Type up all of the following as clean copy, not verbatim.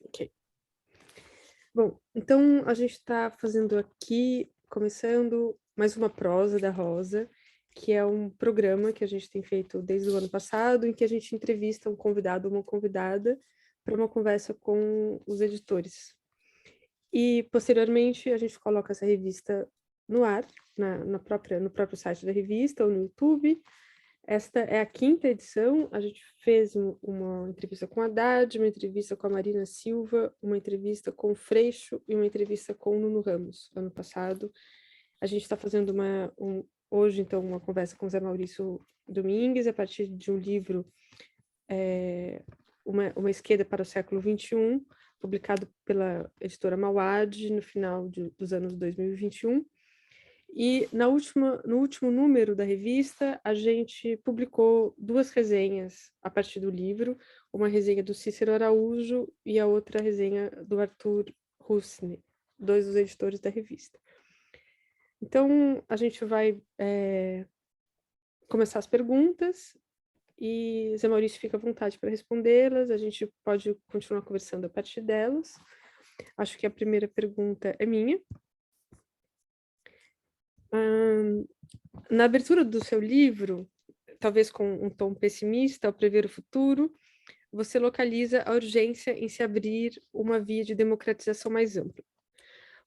Ok. Bom, então a gente está fazendo aqui, começando mais uma prosa da Rosa, que é um programa que a gente tem feito desde o ano passado, em que a gente entrevista um convidado ou uma convidada para uma conversa com os editores. E, posteriormente, a gente coloca essa revista no ar, no próprio site da revista ou no YouTube. Esta é a 5ª edição. A gente fez uma entrevista com a Haddad, uma entrevista com a Marina Silva, uma entrevista com o Freixo e uma entrevista com o Nuno Ramos, ano passado. A gente está fazendo hoje, então, uma conversa com o Zé Maurício Domingues, a partir de um livro, uma Esquerda para o século XXI, publicado pela editora Mauad no final dos anos 2021. E no último número da revista, a gente publicou 2 resenhas a partir do livro, uma resenha do Cícero Araújo e a outra resenha do Arthur Rusne, 2 dos editores da revista. Então, a gente vai começar as perguntas e Zé Maurício fica à vontade para respondê-las, a gente pode continuar conversando a partir delas. Acho que a primeira pergunta é minha. Na abertura do seu livro, talvez com um tom pessimista, ao prever o futuro, você localiza a urgência em se abrir uma via de democratização mais ampla.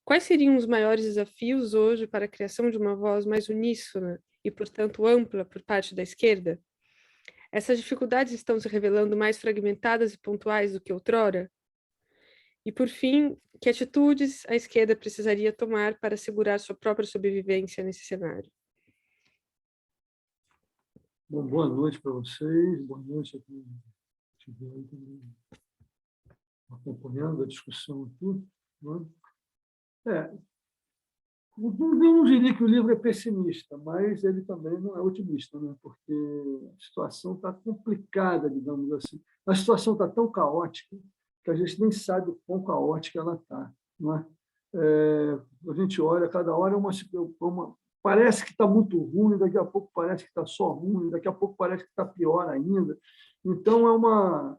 Quais seriam os maiores desafios hoje para a criação de uma voz mais uníssona e, portanto, ampla por parte da esquerda? Essas dificuldades estão se revelando mais fragmentadas e pontuais do que outrora? E, por fim, que atitudes a esquerda precisaria tomar para assegurar sua própria sobrevivência nesse cenário? Bom, boa noite para vocês, boa noite a quem estiver acompanhando a discussão aqui. Não diria que o livro é pessimista, mas ele também não é otimista, né? Porque a situação está complicada, digamos assim. A situação está tão caótica que a gente nem sabe o quão caótica ela está. Não é? A gente olha, cada hora é parece que está muito ruim, daqui a pouco parece que está só ruim, daqui a pouco parece que está pior ainda. Então,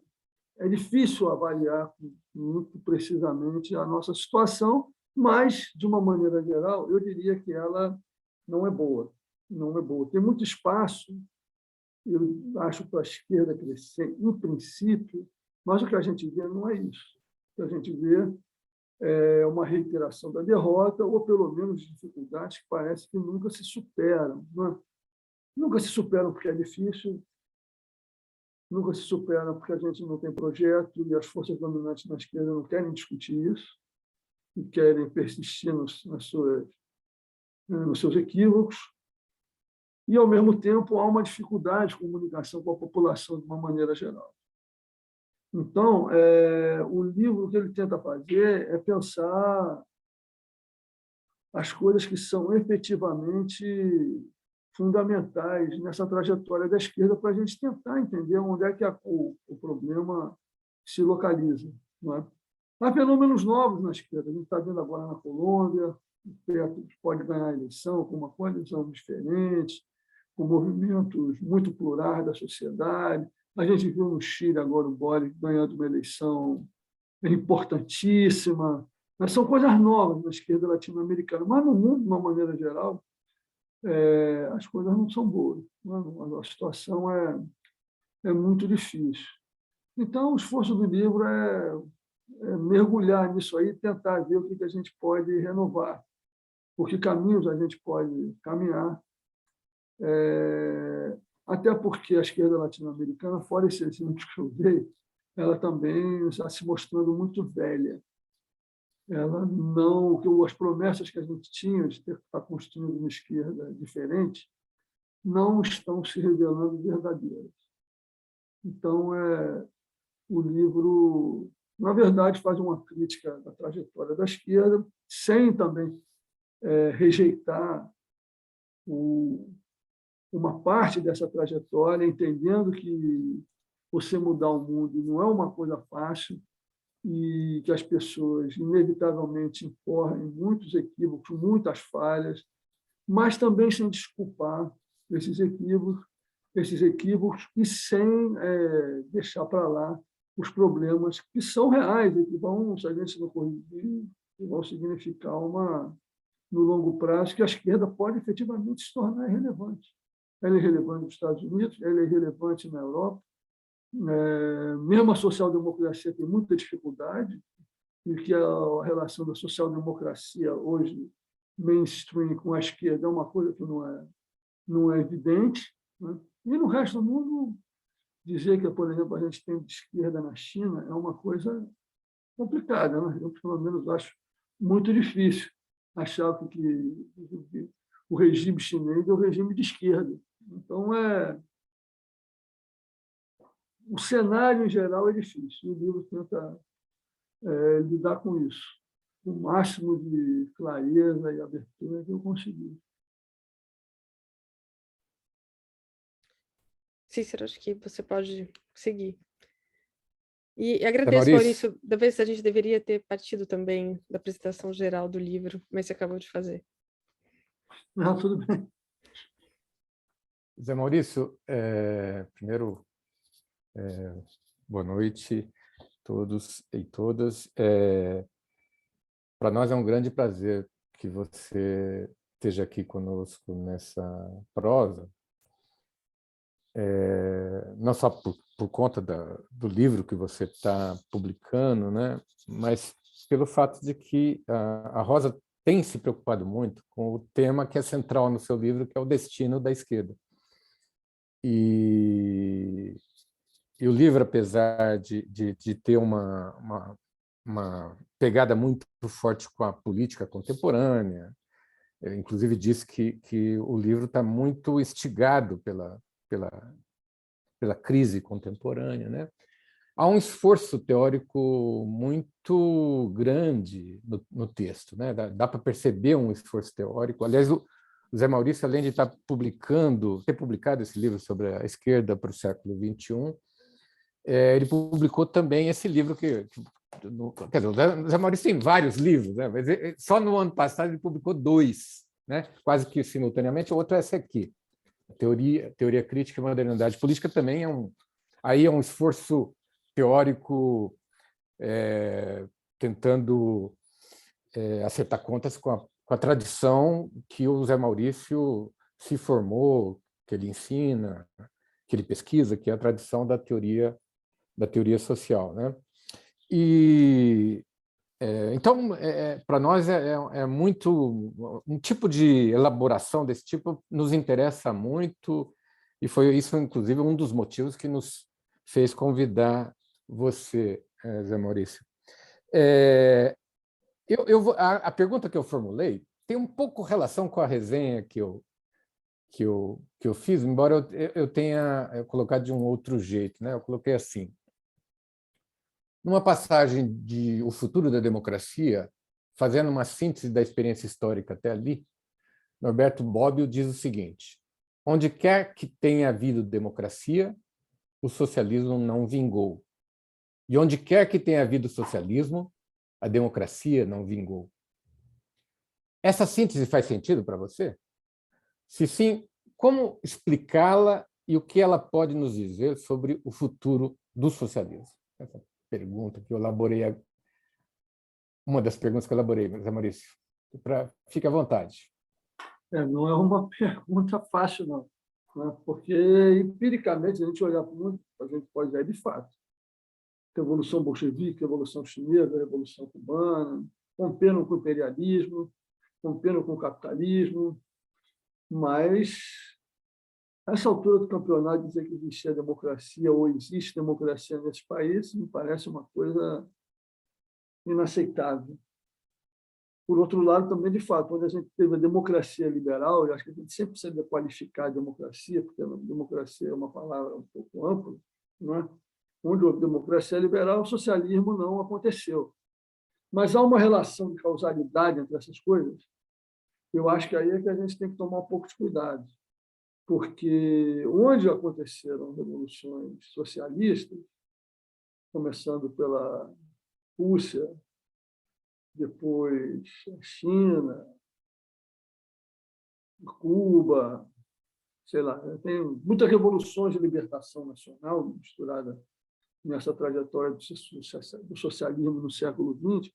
é difícil avaliar muito precisamente a nossa situação, mas, de uma maneira geral, eu diria que ela não é boa. Não é boa. Tem muito espaço, eu acho, para a esquerda crescer, no princípio, mas o que a gente vê não é isso. O que a gente vê é uma reiteração da derrota, ou pelo menos dificuldades que parece que nunca se superam. Não é? Nunca se superam porque é difícil, nunca se superam porque a gente não tem projeto e as forças dominantes na esquerda não querem discutir isso e querem persistir nos seus equívocos. E, ao mesmo tempo, há uma dificuldade de comunicação com a população de uma maneira geral. Então, o livro, o que ele tenta fazer é pensar as coisas que são efetivamente fundamentais nessa trajetória da esquerda para a gente tentar entender onde é que o problema se localiza. Não é? Há fenômenos novos na esquerda. A gente está vendo agora na Colômbia, o Petro pode ganhar a eleição com uma coalizão diferente, com movimentos muito plurais da sociedade. A gente viu no Chile agora o Boric ganhando uma eleição importantíssima. Mas são coisas novas na esquerda latino-americana. Mas no mundo, de uma maneira geral, as coisas não são boas. A situação é muito difícil. Então, o esforço do livro é mergulhar nisso aí e tentar ver o que a gente pode renovar, por que caminhos a gente pode caminhar, até porque a esquerda latino-americana, fora esse exemplo que eu dei, ela também está se mostrando muito velha. Ela não, as promessas que a gente tinha de estar construindo uma esquerda diferente não estão se revelando verdadeiras. Então, o livro, na verdade, faz uma crítica da trajetória da esquerda, sem também rejeitar uma parte dessa trajetória, entendendo que você mudar o mundo não é uma coisa fácil e que as pessoas, inevitavelmente, incorrem muitos equívocos, muitas falhas, mas também sem desculpar esses equívocos e sem deixar para lá os problemas que são reais e que vão, se a gente não corrigir, que vão significar no longo prazo, que a esquerda pode efetivamente se tornar irrelevante. Ela é irrelevante nos Estados Unidos, ela é irrelevante na Europa. Mesmo a social-democracia tem muita dificuldade, e que a relação da social-democracia hoje, mainstream, com a esquerda, é uma coisa que não é evidente. Né? E no resto do mundo, dizer que, por exemplo, a gente tem de esquerda na China é uma coisa complicada. Né? Eu, pelo menos, acho muito difícil achar que o regime chinês é o regime de esquerda. Então, o cenário, em geral, é difícil. O livro tenta lidar com isso, o máximo de clareza e abertura que eu consegui. Cícero, acho que você pode seguir. E Zé agradeço, Maurício, Maurício. Da vez a gente deveria ter partido também da apresentação geral do livro, mas você acabou de fazer. Não, tudo bem. Zé Maurício, primeiro, boa noite a todos e todas. Para nós é um grande prazer que você esteja aqui conosco nessa prosa, não só por conta do livro que você está publicando, né, mas pelo fato de que a Rosa tem se preocupado muito com o tema que é central no seu livro, que é o destino da esquerda. E o livro, apesar de ter uma pegada muito forte com a política contemporânea, inclusive disse que o livro está muito instigado pela crise contemporânea, né? Há um esforço teórico muito grande no texto, né? Dá para perceber um esforço teórico. Aliás, o Zé Maurício, além de ter publicado esse livro sobre a esquerda para o século XXI, ele publicou também esse livro quer dizer, o Zé Maurício tem vários livros, né? Mas só no ano passado ele publicou 2, né? Quase que simultaneamente. O outro é esse aqui, Teoria Crítica e Modernidade Política. Também é um esforço teórico tentando acertar contas com a tradição que o Zé Maurício se formou, que ele ensina, que ele pesquisa, que é a tradição da teoria social, né? E então, para nós é muito um tipo de elaboração desse tipo nos interessa muito, e foi isso, inclusive, um dos motivos que nos fez convidar você, Zé Maurício. A pergunta que eu formulei tem um pouco relação com a resenha que eu fiz, embora eu tenha colocado de um outro jeito, né? Eu coloquei assim: numa passagem de O Futuro da Democracia, fazendo uma síntese da experiência histórica até ali, Norberto Bobbio diz o seguinte: onde quer que tenha havido democracia, o socialismo não vingou. E onde quer que tenha havido socialismo, a democracia não vingou. Essa síntese faz sentido para você? Se sim, como explicá-la e o que ela pode nos dizer sobre o futuro do socialismo? Essa pergunta que eu elaborei, uma das perguntas que eu elaborei, Zé Maurício. Fique à vontade. Não é uma pergunta fácil, não. Né? Porque, empiricamente, se a gente olhar para o mundo, a gente pode ver de fato. Revolução bolchevique, Revolução Chinesa, Revolução Cubana, romperam com o imperialismo, romperam com o capitalismo, mas, a essa altura do campeonato, dizer que existia democracia ou existe democracia nesse país me parece uma coisa inaceitável. Por outro lado, também, de fato, quando a gente teve a democracia liberal, eu acho que a gente sempre precisa qualificar a democracia, porque a democracia é uma palavra um pouco ampla, não é? Onde houve democracia liberal, o socialismo não aconteceu. Mas há uma relação de causalidade entre essas coisas. Eu acho que aí é que a gente tem que tomar um pouco de cuidado, porque onde aconteceram revoluções socialistas, começando pela Rússia, depois a China, Cuba, sei lá, tem muitas revoluções de libertação nacional misturada nessa trajetória do socialismo no século XX,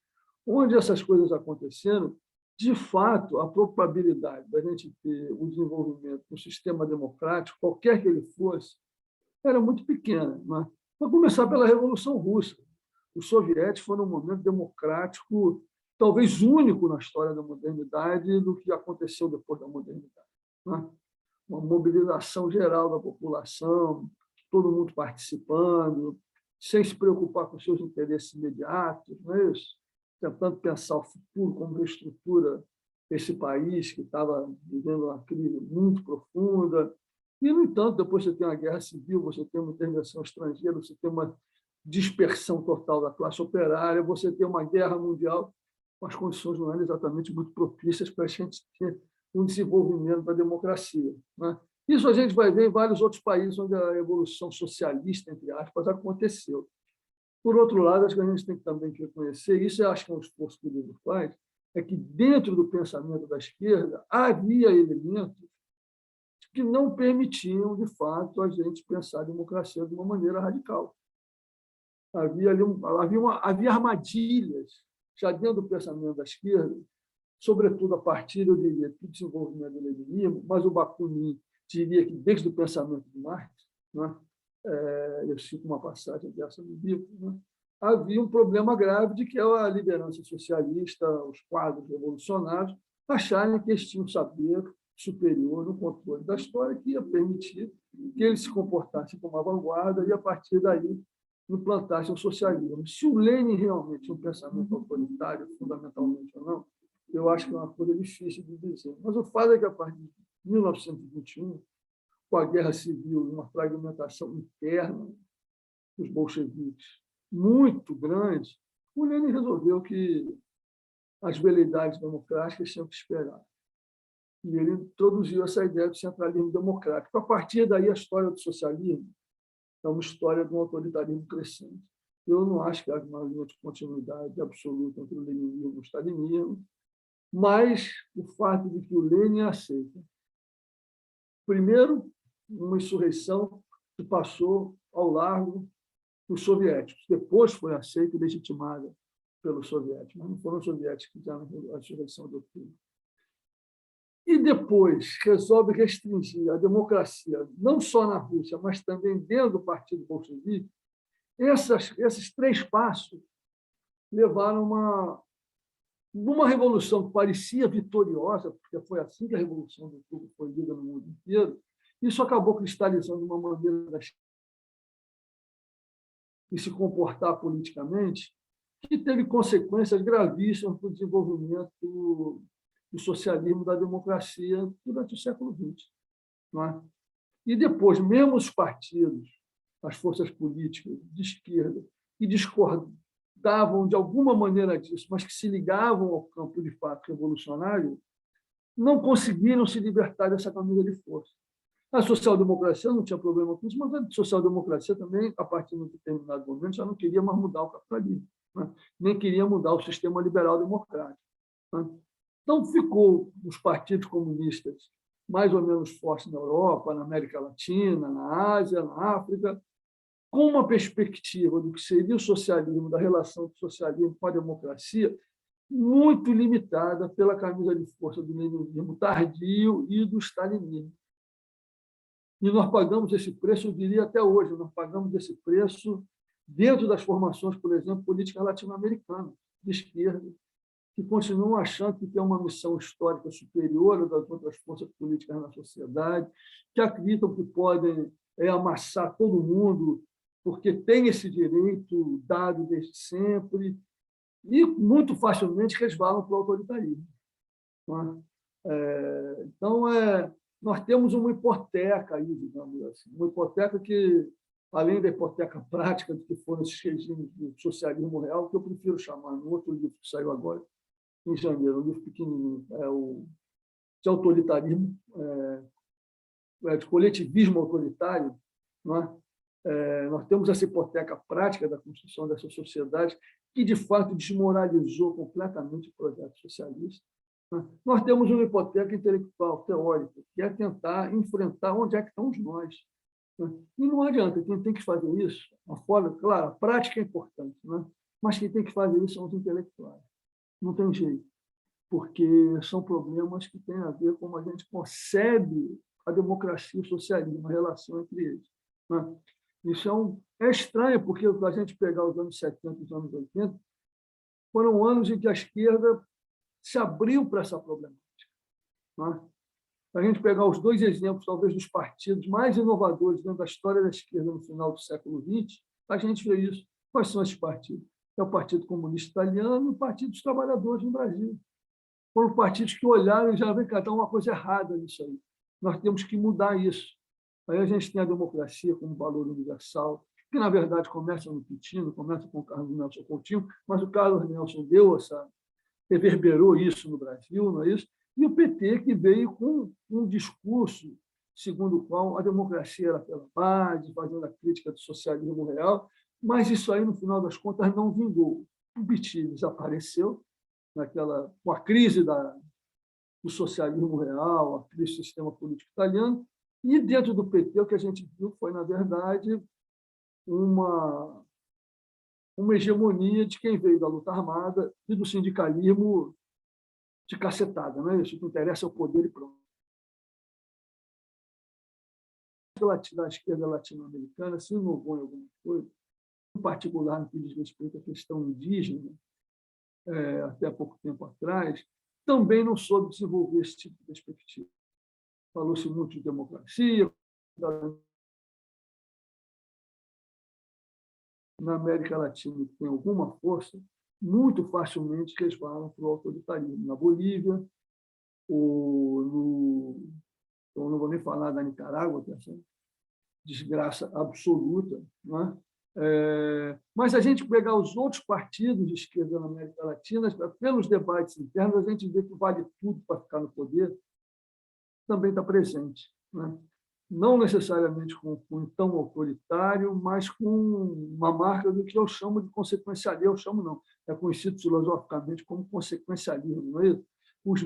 onde essas coisas aconteceram, de fato, a probabilidade da gente ter o desenvolvimento do sistema democrático, qualquer que ele fosse, era muito pequena. Né? Vou começar pela Revolução Russa. Os soviéticos foram um momento democrático, talvez único na história da modernidade, do que aconteceu depois da modernidade. Né? Uma mobilização geral da população, todo mundo participando, sem se preocupar com seus interesses imediatos, não é isso? Tentando pensar o futuro, como reestrutura esse país que estava vivendo uma crise muito profunda. E, no entanto, depois você tem uma guerra civil, você tem uma intervenção estrangeira, você tem uma dispersão total da classe operária, você tem uma guerra mundial, as condições não eram exatamente muito propícias para a gente ter um desenvolvimento da democracia. Né? Isso a gente vai ver em vários outros países onde a evolução socialista, entre aspas, aconteceu. Por outro lado, acho que a gente tem também que reconhecer, isso eu acho que é um esforço que o livro faz, é que dentro do pensamento da esquerda havia elementos que não permitiam, de fato, a gente pensar a democracia de uma maneira radical. Havia armadilhas já dentro do pensamento da esquerda, sobretudo a partir, eu diria, do desenvolvimento do leninismo, mas o Bakunin diria que desde o pensamento de Marx, né, eu cito uma passagem dessa no livro, né, havia um problema grave de que a liderança socialista, os quadros revolucionários, acharem que eles tinham um saber superior no controle da história que ia permitir que eles se comportassem como a vanguarda e, a partir daí, implantassem o socialismo. Se o Lenin realmente tinha um pensamento autoritário, fundamentalmente ou não, eu acho que é uma coisa difícil de dizer. Mas o fato é que, a partir de 1921, com a guerra civil e uma fragmentação interna dos bolcheviques muito grande, o Lenin resolveu que as veleidades democráticas tinham que esperar. E ele introduziu essa ideia do centralismo democrático. A partir daí, a história do socialismo é uma história de um autoritarismo crescente. Eu não acho que haja uma linha de continuidade absoluta entre o leninismo e o stalinismo, mas o fato de que o Lenin aceita, primeiro, uma insurreição que passou ao largo dos soviéticos, depois foi aceita e legitimada pelos soviéticos, mas não foram os soviéticos que fizeram a insurreição de outubro. E depois resolve restringir a democracia, não só na Rússia, mas também dentro do Partido Bolchevique. Esses três passos levaram uma revolução que parecia vitoriosa, porque foi assim que a Revolução de Outubro foi lida no mundo inteiro. Isso acabou cristalizando uma maneira de se comportar politicamente que teve consequências gravíssimas para o desenvolvimento do socialismo, da democracia durante o século XX. Não é? E depois, mesmo os partidos, as forças políticas de esquerda, que discordavam de alguma maneira disso, mas que se ligavam ao campo de fato revolucionário, não conseguiram se libertar dessa camisa de força. A social-democracia não tinha problema com isso, mas a social-democracia também, a partir de um determinado momento, já não queria mais mudar o capitalismo, né? Nem queria mudar o sistema liberal democrático. Né? Então, ficou os partidos comunistas mais ou menos fortes na Europa, na América Latina, na Ásia, na África, com uma perspectiva do que seria o socialismo, da relação do socialismo com a democracia, muito limitada pela camisa de força do leninismo tardio e do stalinismo. E nós pagamos esse preço, eu diria até hoje, nós pagamos esse preço dentro das formações, por exemplo, políticas latino-americanas, de esquerda, que continuam achando que tem uma missão histórica superior às das outras forças políticas na sociedade, que acreditam que podem amassar todo mundo, porque tem esse direito dado desde sempre, e muito facilmente resvalam para o autoritarismo. Não é? Então, nós temos uma hipoteca aí, digamos assim, uma hipoteca que, além da hipoteca prática do que foram esses regimes do socialismo real, que eu prefiro chamar, no outro livro que saiu agora, em janeiro, um livro pequenininho, de autoritarismo, de coletivismo autoritário, não é? Nós temos essa hipoteca prática da construção dessa sociedade que, de fato, desmoralizou completamente o projeto socialista. Nós temos uma hipoteca intelectual, teórica, que é tentar enfrentar onde é que estamos nós. né? E não adianta, quem tem que fazer isso, fora, claro, a prática é importante, né? Mas quem tem que fazer isso são os intelectuais. Não tem jeito, porque são problemas que têm a ver com como a gente concebe a democracia e o socialismo, a relação entre eles, né? Isso é estranho, porque se a gente pegar os anos 70 e os anos 80, foram anos em que a esquerda se abriu para essa problemática, né? Se a gente pegar os dois exemplos, talvez, dos partidos mais inovadores dentro da história da esquerda no final do século XX, a gente vê isso. Quais são esses partidos? É o Partido Comunista Italiano e o Partido dos Trabalhadores no Brasil. Foram partidos que olharam e já vem cá, uma coisa errada nisso aí. Nós temos que mudar isso. Aí a gente tem a democracia como valor universal, que, na verdade, começa no Quintino, começa com o Carlos Nelson Coutinho, mas o Carlos Nelson reverberou isso no Brasil, não é isso? E o PT, que veio com um discurso segundo o qual a democracia era pela base, fazendo a crítica do socialismo real, mas isso aí, no final das contas, não vingou. O PT desapareceu com a crise do socialismo real, a crise do sistema político italiano, e dentro do PT o que a gente viu foi, na verdade, uma hegemonia de quem veio da luta armada e do sindicalismo de cacetada, né? Isso que interessa é o poder e pronto. A esquerda latino-americana se inovou em alguma coisa, em particular no que diz respeito à questão indígena, até pouco tempo atrás, também não soube desenvolver esse tipo de perspectiva. Falou-se muito de democracia, na América Latina, que tem alguma força, muito facilmente resvalam para o autoritarismo. Na Bolívia, eu não vou nem falar da Nicarágua, que é essa desgraça absoluta, não é? Mas a gente pegar os outros partidos de esquerda na América Latina, pelos debates internos, a gente vê que vale tudo para ficar no poder, também está presente, né? Não necessariamente com um cunho tão autoritário, mas com uma marca do que eu chamo de consequencialismo. Eu chamo não, é conhecido filosoficamente como consequencialismo, não é isso? Os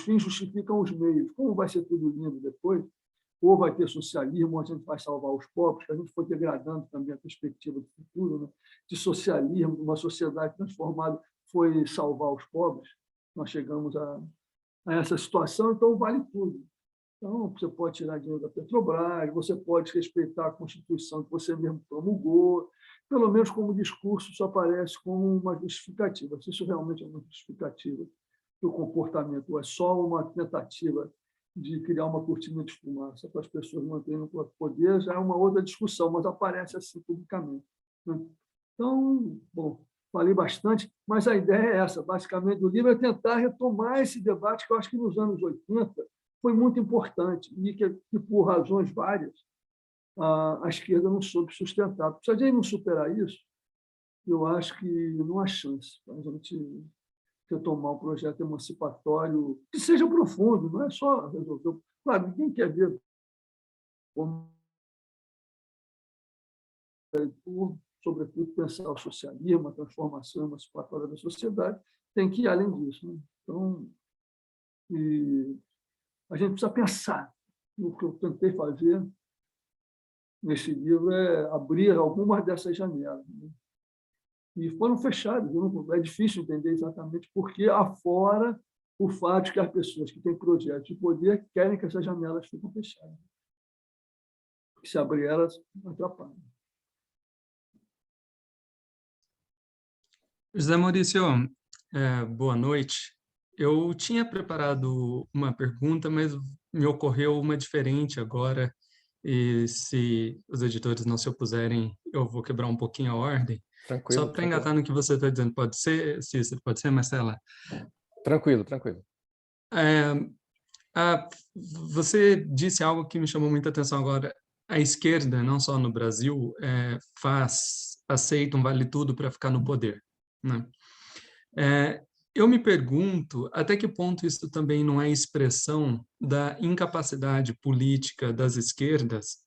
fins justificam os meios. Como vai ser tudo lindo depois? Ou vai ter socialismo, ou a gente vai salvar os pobres, que a gente foi degradando também a perspectiva do futuro, né? De socialismo, uma sociedade transformada, foi salvar os pobres. Nós chegamos a essa situação, então vale tudo. Então, você pode tirar dinheiro da Petrobras, você pode respeitar a Constituição que você mesmo promulgou, pelo menos como discurso isso aparece como uma justificativa. Se isso realmente é uma justificativa do comportamento, ou é só uma tentativa de criar uma cortina de fumaça para as pessoas manterem o poder, já é uma outra discussão, mas aparece assim publicamente, né? Então, bom, falei bastante, mas a ideia é essa, basicamente, do livro é tentar retomar esse debate que eu acho que nos anos 80 foi muito importante e que por razões várias, a esquerda não soube sustentar. Se a gente não superar isso, eu acho que não há chance para a gente retomar um projeto emancipatório que seja profundo, não é só resolver. Claro, ninguém quer ver sobretudo pensar o socialismo, a transformação emancipatória da sociedade, tem que ir além disso, né? Então, a gente precisa pensar. O que eu tentei fazer nesse livro é abrir algumas dessas janelas, né? E foram fechadas. É difícil entender exatamente porque afora o fato de que as pessoas que têm projetos de poder querem que essas janelas fiquem fechadas. Porque se abrir elas, atrapalham. José Maurício, boa noite. Eu tinha preparado uma pergunta, mas me ocorreu uma diferente agora, e se os editores não se opuserem, eu vou quebrar um pouquinho a ordem. Tranquilo. Só para engatar no que você está dizendo, pode ser, Cícero? Pode ser, Marcela? Tranquilo. Você disse algo que me chamou muita atenção agora. A esquerda, não só no Brasil, aceita um vale-tudo para ficar no poder, né? Eu me pergunto até que ponto isso também não é expressão da incapacidade política das esquerdas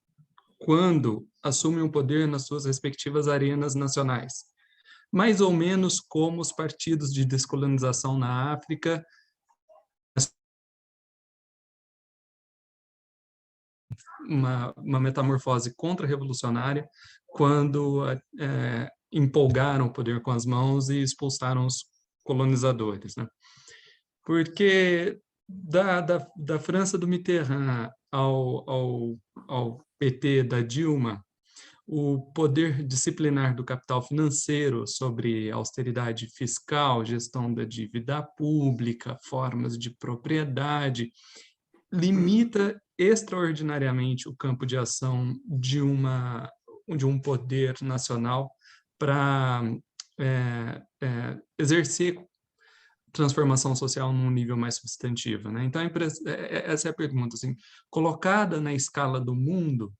quando assumem o poder nas suas respectivas arenas nacionais. Mais ou menos como os partidos de descolonização na África, uma metamorfose contra-revolucionária quando empolgaram o poder com as mãos e expulsaram os colonizadores, né? Porque da França do Mitterrand ao PT da Dilma, o poder disciplinar do capital financeiro sobre austeridade fiscal, gestão da dívida pública, formas de propriedade, limita extraordinariamente o campo de ação de um poder nacional para exercer transformação social num nível mais substantivo, né? Então, essa é a pergunta, assim, colocada na escala do mundo,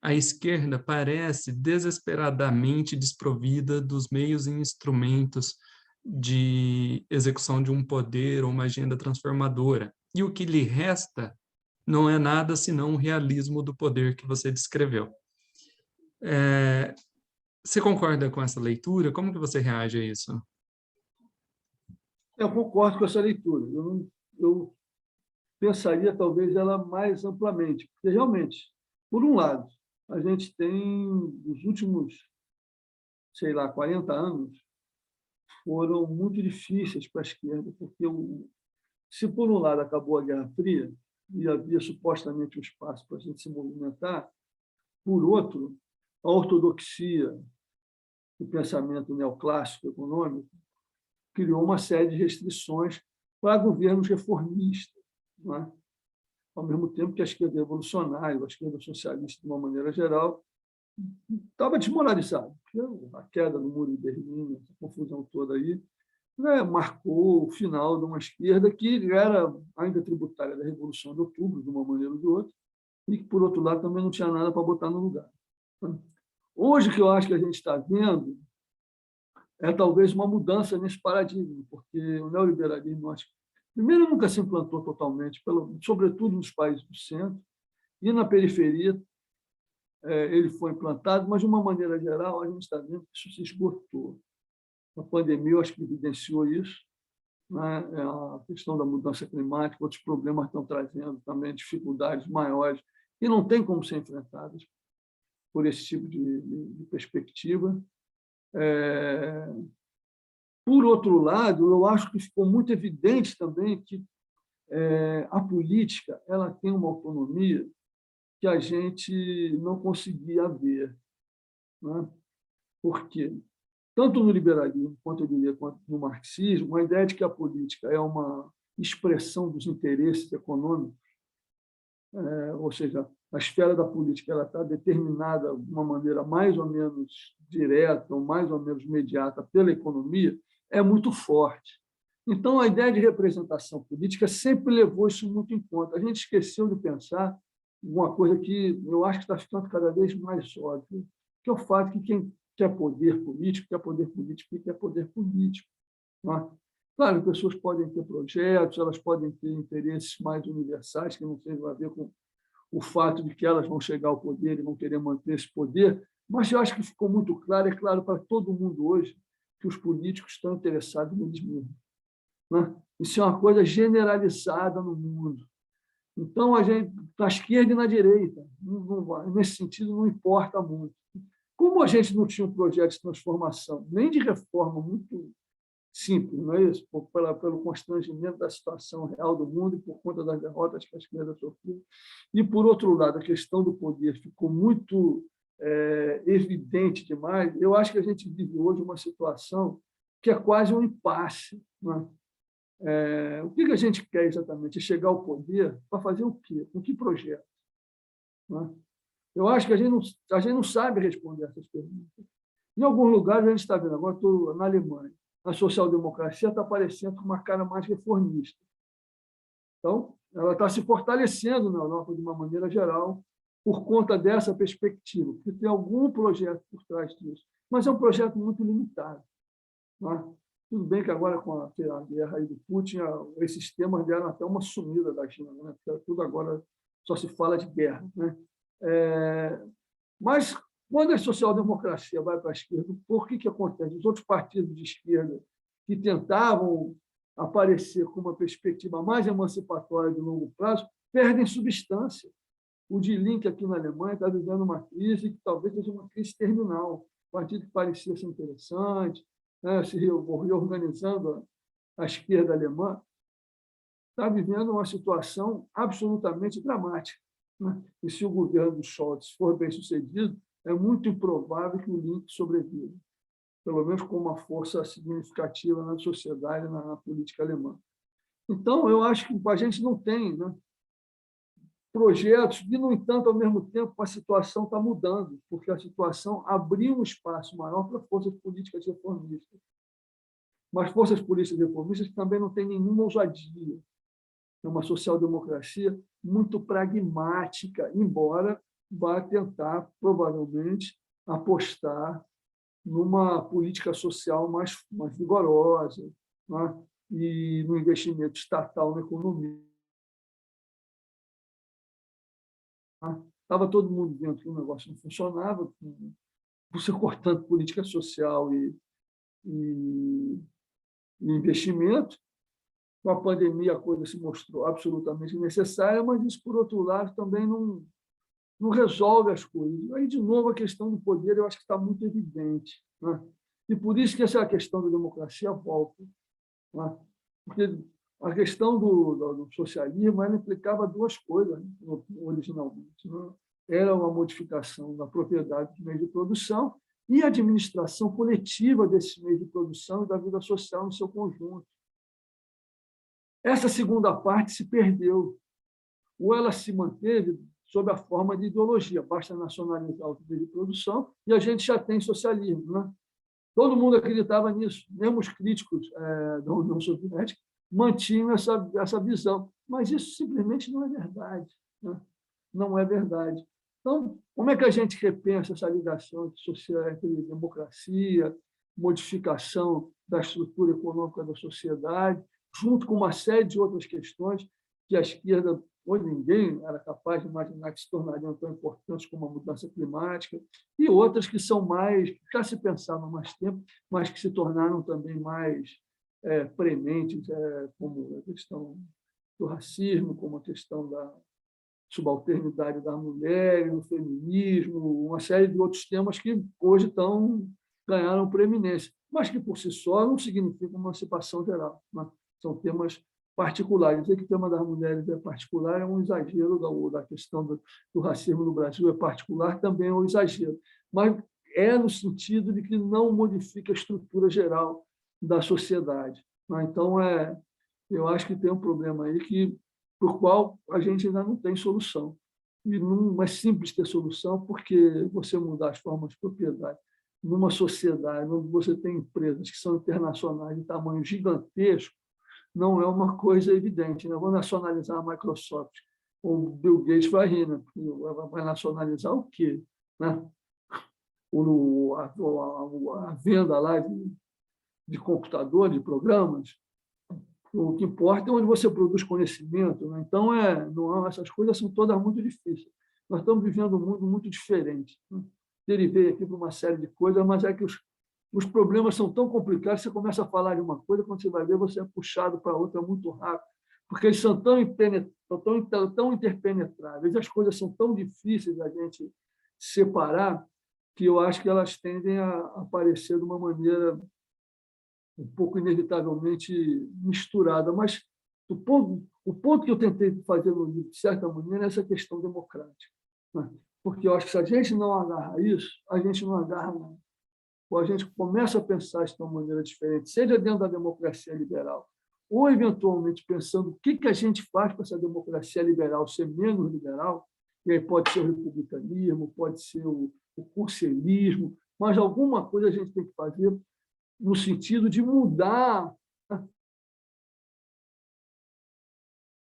a esquerda parece desesperadamente desprovida dos meios e instrumentos de execução de um poder ou uma agenda transformadora. E o que lhe resta não é nada senão o realismo do poder que você descreveu. Você concorda com essa leitura? Como que você reage a isso? Eu concordo com essa leitura. Eu pensaria, talvez, ela mais amplamente, porque, realmente, por um lado, a gente tem, nos últimos, 40 anos, foram muito difíceis para a esquerda, porque, se por um lado acabou a Guerra Fria, e havia supostamente um espaço para a gente se movimentar, por outro, a ortodoxia do pensamento neoclássico econômico criou uma série de restrições para governos reformistas, não é? Ao mesmo tempo que a esquerda revolucionária, a esquerda socialista, de uma maneira geral, estava desmoralizada. A queda do Muro de Berlim, essa confusão toda aí, né, marcou o final de uma esquerda que era ainda tributária da Revolução de Outubro, de uma maneira ou de outra, e que, por outro lado, também não tinha nada para botar no lugar. Hoje, o que eu acho que a gente está vendo é talvez uma mudança nesse paradigma, porque o neoliberalismo, primeiro, nunca se implantou totalmente, sobretudo nos países do centro, e na periferia ele foi implantado, mas, de uma maneira geral, a gente está vendo que isso se esgotou. A pandemia, eu acho que evidenciou isso, né? A questão da mudança climática, outros problemas estão trazendo também dificuldades maiores que não têm como ser enfrentadas por esse tipo de perspectiva. Por outro lado, eu acho que ficou muito evidente também que a política ela tem uma autonomia que a gente não conseguia ver, né? Por quê? Tanto no liberalismo, quanto eu diria, quanto no marxismo, a ideia de que a política é uma expressão dos interesses econômicos, ou seja, a esfera da política ela está determinada de uma maneira mais ou menos direta ou mais ou menos imediata pela economia, é muito forte. Então, a ideia de representação política sempre levou isso muito em conta. A gente esqueceu de pensar uma coisa que eu acho que está ficando cada vez mais óbvia, que é o fato que quem quer poder político, quer poder político e quer poder político. Não é? Claro, pessoas podem ter projetos, elas podem ter interesses mais universais, que não tenham a ver com o fato de que elas vão chegar ao poder e vão querer manter esse poder, mas eu acho que ficou muito claro, é claro para todo mundo hoje, que os políticos estão interessados neles mesmos. Né? Isso é uma coisa generalizada no mundo. Então, a gente, na esquerda e na direita, nesse sentido, não importa muito. Como a gente não tinha um projeto de transformação, nem de reforma muito simples, não é isso? Pelo constrangimento da situação real do mundo e por conta das derrotas que a esquerda sofreu. E, por outro lado, a questão do poder ficou muito evidente demais. Eu acho que a gente vive hoje uma situação que é quase um impasse. Não é? O que a gente quer exatamente? É chegar ao poder para fazer o quê? Com que projeto? Não é? Eu acho que a gente não sabe responder essas perguntas. Em alguns lugares, a gente está vendo, agora estou na Alemanha, a social-democracia está aparecendo com uma cara mais reformista. Então, ela está se fortalecendo na Europa de uma maneira geral por conta dessa perspectiva, porque tem algum projeto por trás disso, mas é um projeto muito limitado. Não é? Tudo bem que agora, com a guerra aí do Putin, esses temas deram até uma sumida da China, né? Porque tudo agora só se fala de guerra. Né? Mas, quando a social-democracia vai para a esquerda, por que acontece? Os outros partidos de esquerda que tentavam aparecer com uma perspectiva mais emancipatória de longo prazo perdem substância. O Die Linke aqui na Alemanha está vivendo uma crise que talvez seja uma crise terminal. O partido que parecia ser interessante, né, se reorganizando a esquerda alemã, está vivendo uma situação absolutamente dramática, né? E se o governo do Scholz for bem-sucedido, é muito improvável que o Linke sobreviva, pelo menos com uma força significativa na sociedade, na política alemã. Então, eu acho que a gente não tem, né, projetos e, no entanto, ao mesmo tempo, a situação está mudando, porque a situação abriu um espaço maior para forças políticas reformistas. Mas forças políticas reformistas que também não têm nenhuma ousadia. É uma social-democracia muito pragmática, embora vá tentar, provavelmente, apostar numa política social mais vigorosa, né? E no investimento estatal na economia. Estava todo mundo vendo que o negócio não funcionava, você cortando política social e investimento. Com a pandemia, a coisa se mostrou absolutamente necessária, mas isso, por outro lado, também não resolve as coisas. Aí, de novo, a questão do poder eu acho que está muito evidente, né? E por isso que essa questão da democracia volta, né? Porque a questão do socialismo ela implicava duas coisas, né, originalmente, né? Era uma modificação da propriedade dos meios de produção e a administração coletiva desses meios de produção e da vida social no seu conjunto. Essa segunda parte se perdeu, ou ela se manteve sob a forma de ideologia. Basta nacionalizar o meio de produção e a gente já tem socialismo, né? Todo mundo acreditava nisso, mesmo os críticos da União Soviética mantinham essa visão, mas isso simplesmente não é verdade, né? Não é verdade. Então, como é que a gente repensa essa ligação entre democracia, modificação da estrutura econômica da sociedade, junto com uma série de outras questões que a esquerda, hoje ninguém era capaz de imaginar que se tornariam tão importantes como a mudança climática, e outras que são mais, já se pensavam há mais tempo, mas que se tornaram também mais prementes, como a questão do racismo, como a questão da subalternidade das mulheres, do feminismo, uma série de outros temas que hoje ganharam proeminência, mas que, por si só, não significam emancipação geral, né? São temas particulares. Dizer que o tema das mulheres é particular é um exagero, da questão do racismo no Brasil é particular, também é um exagero, mas é no sentido de que não modifica a estrutura geral da sociedade, né? Então, eu acho que tem um problema aí por qual a gente ainda não tem solução. E não é simples ter solução, porque você mudar as formas de propriedade numa sociedade onde você tem empresas que são internacionais de tamanho gigantesco, não é uma coisa evidente, né? Vou nacionalizar a Microsoft. O Bill Gates vai rir, né? Vai nacionalizar o quê? Né? A venda lá de computadores, de programas. O que importa é onde você produz conhecimento, né? Então, não, essas coisas são todas muito difíceis. Nós estamos vivendo um mundo muito diferente, né? Derivei aqui para uma série de coisas, mas é que os problemas são tão complicados, você começa a falar de uma coisa, quando você vai ver, você é puxado para outra muito rápido, porque eles são tão interpenetráveis, as coisas são tão difíceis da gente separar, que eu acho que elas tendem a aparecer de uma maneira um pouco inevitavelmente misturada. Mas o ponto que eu tentei fazer no livro, de certa maneira, é essa questão democrática, né? Porque eu acho que se a gente não agarra isso, a gente não agarra nada. Ou a gente começa a pensar isso de uma maneira diferente, seja dentro da democracia liberal, ou, eventualmente, pensando o que a gente faz para essa democracia liberal ser menos liberal, e aí pode ser o republicanismo, pode ser o conselhismo, mas alguma coisa a gente tem que fazer no sentido de mudar,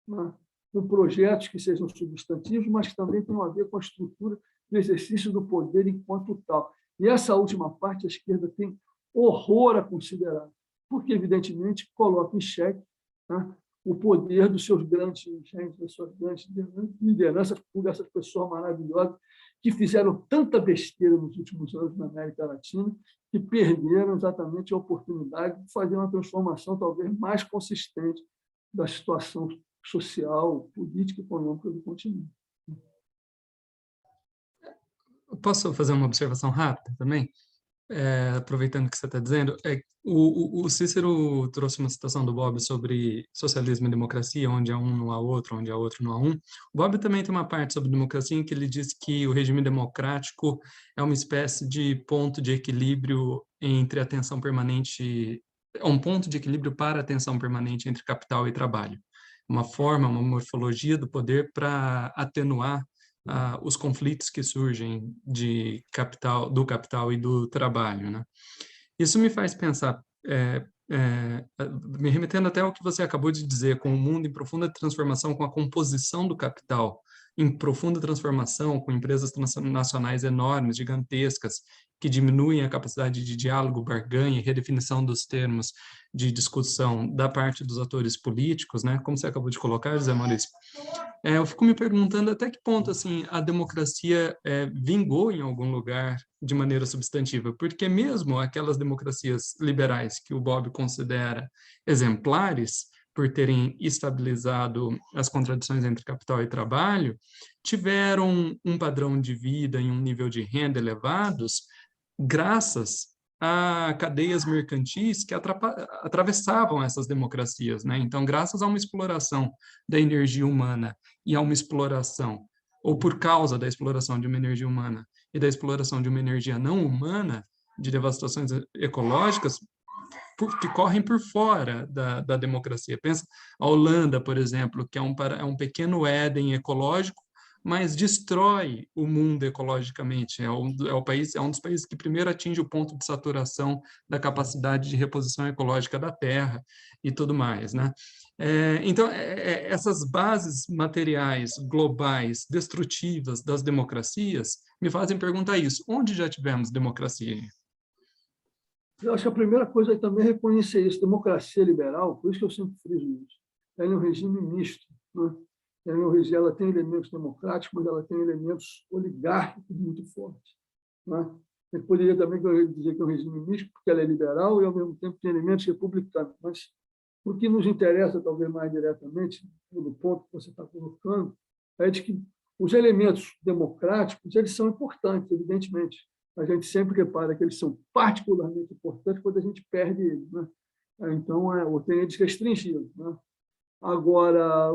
né, com projetos que sejam substantivos, mas que também tenham a ver com a estrutura do exercício do poder enquanto tal. E essa última parte a esquerda tem horror a considerar, porque, evidentemente, coloca em xeque, né, o poder dos seus grandes dirigentes, das suas grandes lideranças, por essas pessoas maravilhosas que fizeram tanta besteira nos últimos anos na América Latina, que perderam exatamente a oportunidade de fazer uma transformação talvez mais consistente da situação social, política e econômica do continente. Posso fazer uma observação rápida também? Aproveitando o que você está dizendo, o Cícero trouxe uma citação do Bob sobre socialismo e democracia, onde há um não há outro, onde há outro não há um. O Bob também tem uma parte sobre democracia em que ele diz que o regime democrático é uma espécie de ponto de equilíbrio entre a tensão permanente, é um ponto de equilíbrio para a tensão permanente entre capital e trabalho. Uma forma, uma morfologia do poder para atenuar os conflitos que surgem do capital e do trabalho, né? Isso me faz pensar, me remetendo até ao que você acabou de dizer, com o mundo em profunda transformação, com a composição do capital em profunda transformação, com empresas transnacionais enormes, gigantescas, que diminuem a capacidade de diálogo, barganha e redefinição dos termos de discussão da parte dos atores políticos, né? Como você acabou de colocar, José Maurício. Eu fico me perguntando até que ponto assim a democracia vingou em algum lugar de maneira substantiva, porque mesmo aquelas democracias liberais que o Bob considera exemplares por terem estabilizado as contradições entre capital e trabalho, tiveram um padrão de vida e um nível de renda elevados graças a cadeias mercantis que atravessavam essas democracias, né? Então, graças a uma exploração da energia humana e a uma exploração, ou por causa da exploração de uma energia humana e da exploração de uma energia não humana, de devastações ecológicas, que correm por fora da democracia. Pensa a Holanda, por exemplo, que é um pequeno Éden ecológico, mas destrói o mundo ecologicamente. É um dos países que primeiro atinge o ponto de saturação da capacidade de reposição ecológica da Terra e tudo mais, né? Então, essas bases materiais globais destrutivas das democracias me fazem perguntar isso. Onde já tivemos democracia? Eu acho que a primeira coisa é também reconhecer isso. Democracia liberal, por isso que eu sempre friso isso, ela é um regime misto, né? Ela tem elementos democráticos, mas ela tem elementos oligárquicos muito fortes, né? Eu poderia também dizer que é um regime misto, porque ela é liberal e, ao mesmo tempo, tem elementos republicanos. Mas o que nos interessa, talvez mais diretamente, no ponto que você está colocando, é de que os elementos democráticos eles são importantes, evidentemente. A gente sempre repara que eles são particularmente importantes quando a gente perde eles, né? Então, ou tem eles restringidos, né? Agora,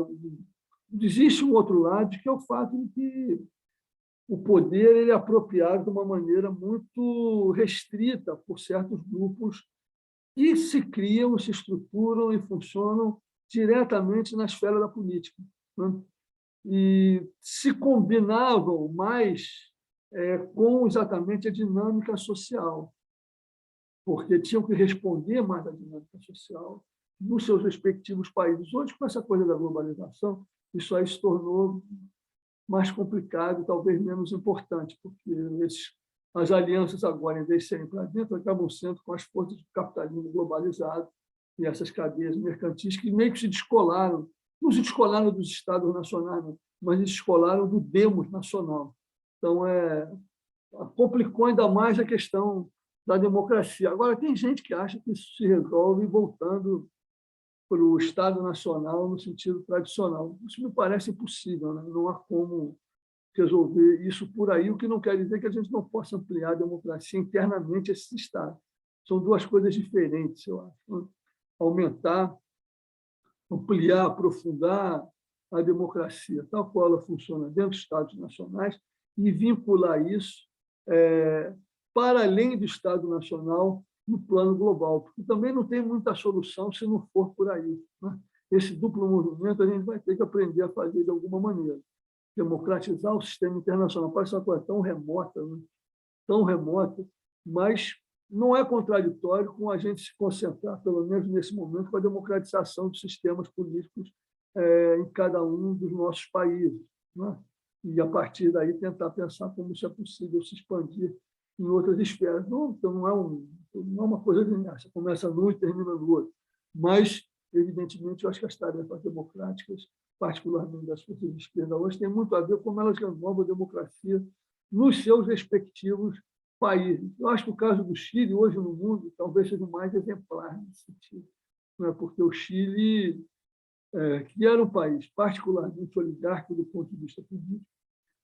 existe um outro lado, que é o fato de que o poder ele é apropriado de uma maneira muito restrita por certos grupos que se criam, se estruturam e funcionam diretamente na esfera da política, né? E se combinavam mais com exatamente a dinâmica social, porque tinham que responder mais à dinâmica social nos seus respectivos países. Hoje, com essa coisa da globalização, isso aí se tornou mais complicado e talvez menos importante, porque as alianças agora, em vez de serem para dentro, acabam sendo com as forças do capitalismo globalizado e essas cadeias mercantis que meio que se descolaram, não se descolaram dos estados nacionais, não, mas se descolaram do demos nacional. Então, complicou ainda mais a questão da democracia. Agora, tem gente que acha que isso se resolve voltando para o Estado Nacional no sentido tradicional. Isso me parece impossível, né? Não há como resolver isso por aí, o que não quer dizer que a gente não possa ampliar a democracia internamente a esse Estado. São duas coisas diferentes, eu acho, né? Aumentar, ampliar, aprofundar a democracia, tal qual ela funciona dentro dos Estados nacionais, e vincular isso para além do Estado Nacional no plano global, porque também não tem muita solução se não for por aí, né? Esse duplo movimento a gente vai ter que aprender a fazer de alguma maneira. Democratizar o sistema internacional parece uma coisa tão remota, né? Tão remota, mas não é contraditório com a gente se concentrar, pelo menos nesse momento, com a democratização dos sistemas políticos em cada um dos nossos países, né? E, a partir daí, tentar pensar como isso é possível se expandir em outras esferas. Então, não é uma coisa linear, você começa num e termina no outro. Mas, evidentemente, eu acho que as tarefas democráticas, particularmente das forças de esquerda hoje, têm muito a ver com como elas renovam a democracia nos seus respectivos países. Eu acho que o caso do Chile, hoje no mundo, talvez seja o mais exemplar nesse sentido, né? Porque o Chile, que era um país particularmente oligárquico do ponto de vista político,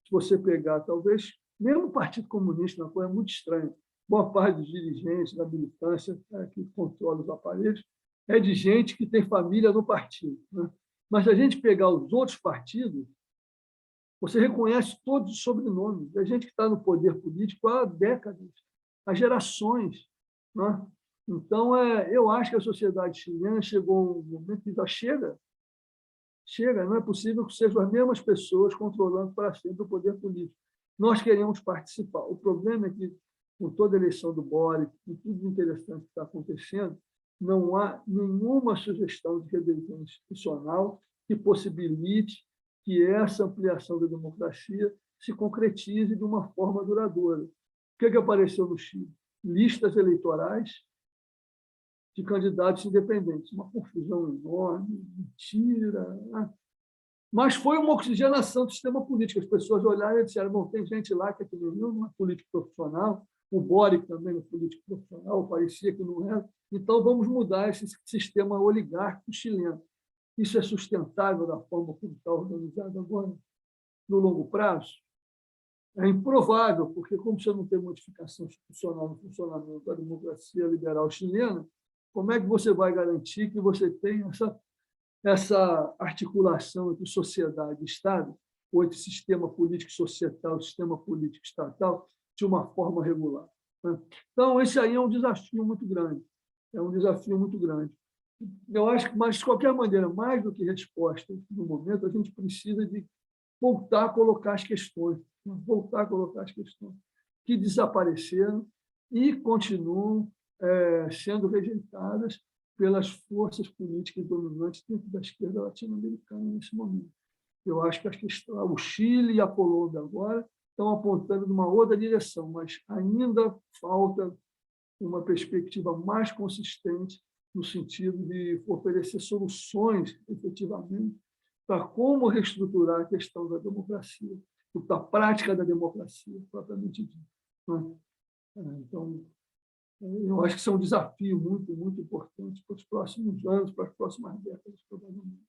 se você pegar, talvez, Mesmo o Partido Comunista, uma coisa muito estranha. Boa parte dos dirigentes da militância, que controla os aparelhos, é de gente que tem família no partido, né? Mas se a gente pegar os outros partidos, você reconhece todos os sobrenomes. É gente que está no poder político há décadas, há gerações, né? Então, eu acho que a sociedade chilena chegou a um momento que já chega, não é possível que sejam as mesmas pessoas controlando para sempre o poder político. Nós queremos participar. O problema é que, com toda a eleição do Boric, com tudo interessante que está acontecendo, não há nenhuma sugestão de revisão institucional que possibilite que essa ampliação da democracia se concretize de uma forma duradoura. O que apareceu no Chile? Listas eleitorais de candidatos independentes. Uma confusão enorme, mentira, né? Mas foi uma oxigenação do sistema político. As pessoas olharam e disseram, bom, tem gente lá que é não é político profissional, o Boric também não é político profissional, parecia que não era, então vamos mudar esse sistema oligárquico chileno. Isso é sustentável da forma como está organizado agora, no longo prazo? É improvável, porque como você não tem modificação institucional no funcionamento da democracia liberal chilena, como é que você vai garantir que você tem essa articulação entre sociedade e Estado, ou entre sistema político societal e sistema político estatal, de uma forma regular, né? Então, esse aí é um desafio muito grande. É um desafio muito grande. Eu acho que, mas, de qualquer maneira, mais do que resposta no momento, a gente precisa de voltar a colocar as questões, que desapareceram e continuam sendo rejeitadas pelas forças políticas dominantes dentro da esquerda latino-americana nesse momento. Eu acho que o Chile e a Colômbia agora estão apontando numa outra direção, mas ainda falta uma perspectiva mais consistente no sentido de oferecer soluções, efetivamente, para como reestruturar a questão da democracia, da prática da democracia, propriamente dita, né? Então, eu acho que isso é um desafio muito, muito importante para os próximos anos, para as próximas décadas, provavelmente.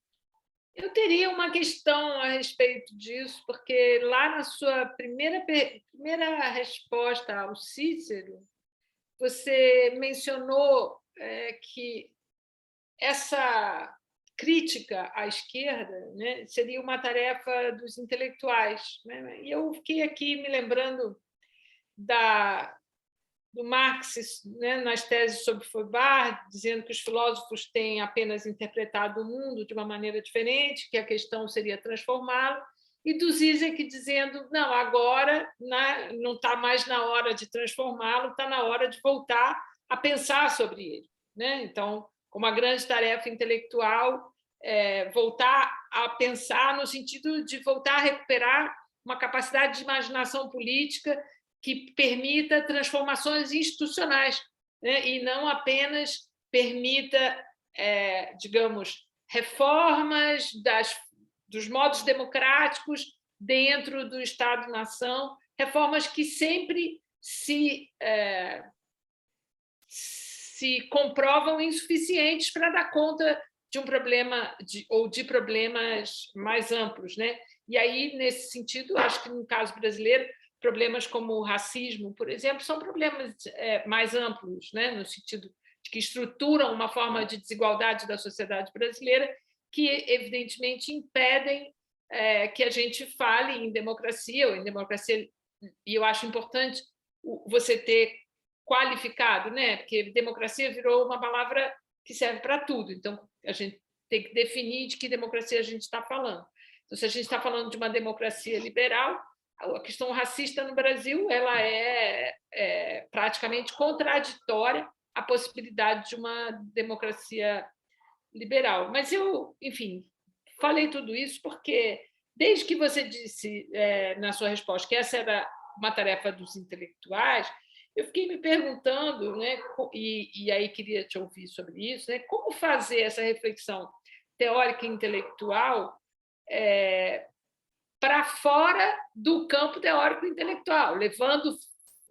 Eu teria uma questão a respeito disso, porque lá na sua primeira resposta ao Cícero, você mencionou que essa crítica à esquerda, né, seria uma tarefa dos intelectuais, né? E eu fiquei aqui me lembrando do Marx, né, nas teses sobre Feuerbach, dizendo que os filósofos têm apenas interpretado o mundo de uma maneira diferente, que a questão seria transformá-lo, e do Zizek dizendo, não, agora não está mais na hora de transformá-lo, está na hora de voltar a pensar sobre ele, né? Então, uma grande tarefa intelectual voltar a pensar no sentido de voltar a recuperar uma capacidade de imaginação política que permita transformações institucionais, né? E não apenas permita, digamos, reformas dos modos democráticos dentro do Estado-nação, reformas que sempre se comprovam insuficientes para dar conta de um problema ou de problemas mais amplos, né? E aí, nesse sentido, acho que no caso brasileiro, problemas como o racismo, por exemplo, são problemas mais amplos, né? No sentido de que estruturam uma forma de desigualdade da sociedade brasileira que, evidentemente, impedem que a gente fale em democracia, e eu acho importante você ter qualificado, né? Porque democracia virou uma palavra que serve para tudo, então a gente tem que definir de que democracia a gente está falando. Então, se a gente está falando de uma democracia liberal, a questão racista no Brasil ela é praticamente contraditória à possibilidade de uma democracia liberal. Mas eu, enfim, falei tudo isso porque, desde que você disse na sua resposta que essa era uma tarefa dos intelectuais, eu fiquei me perguntando, né, e aí queria te ouvir sobre isso, né, como fazer essa reflexão teórica e intelectual para fora do campo teórico e intelectual, levando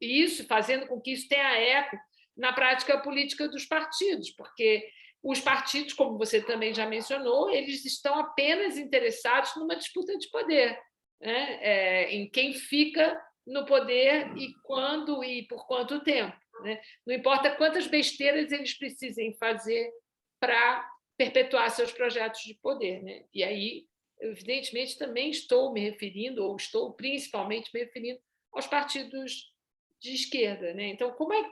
isso, fazendo com que isso tenha eco na prática política dos partidos, porque os partidos, como você também já mencionou, eles estão apenas interessados numa disputa de poder, né? Em quem fica no poder e quando e por quanto tempo, né? Não importa quantas besteiras eles precisem fazer para perpetuar seus projetos de poder, né? E aí, evidentemente, também estou me referindo, ou estou principalmente me referindo aos partidos de esquerda, né? Então, como é,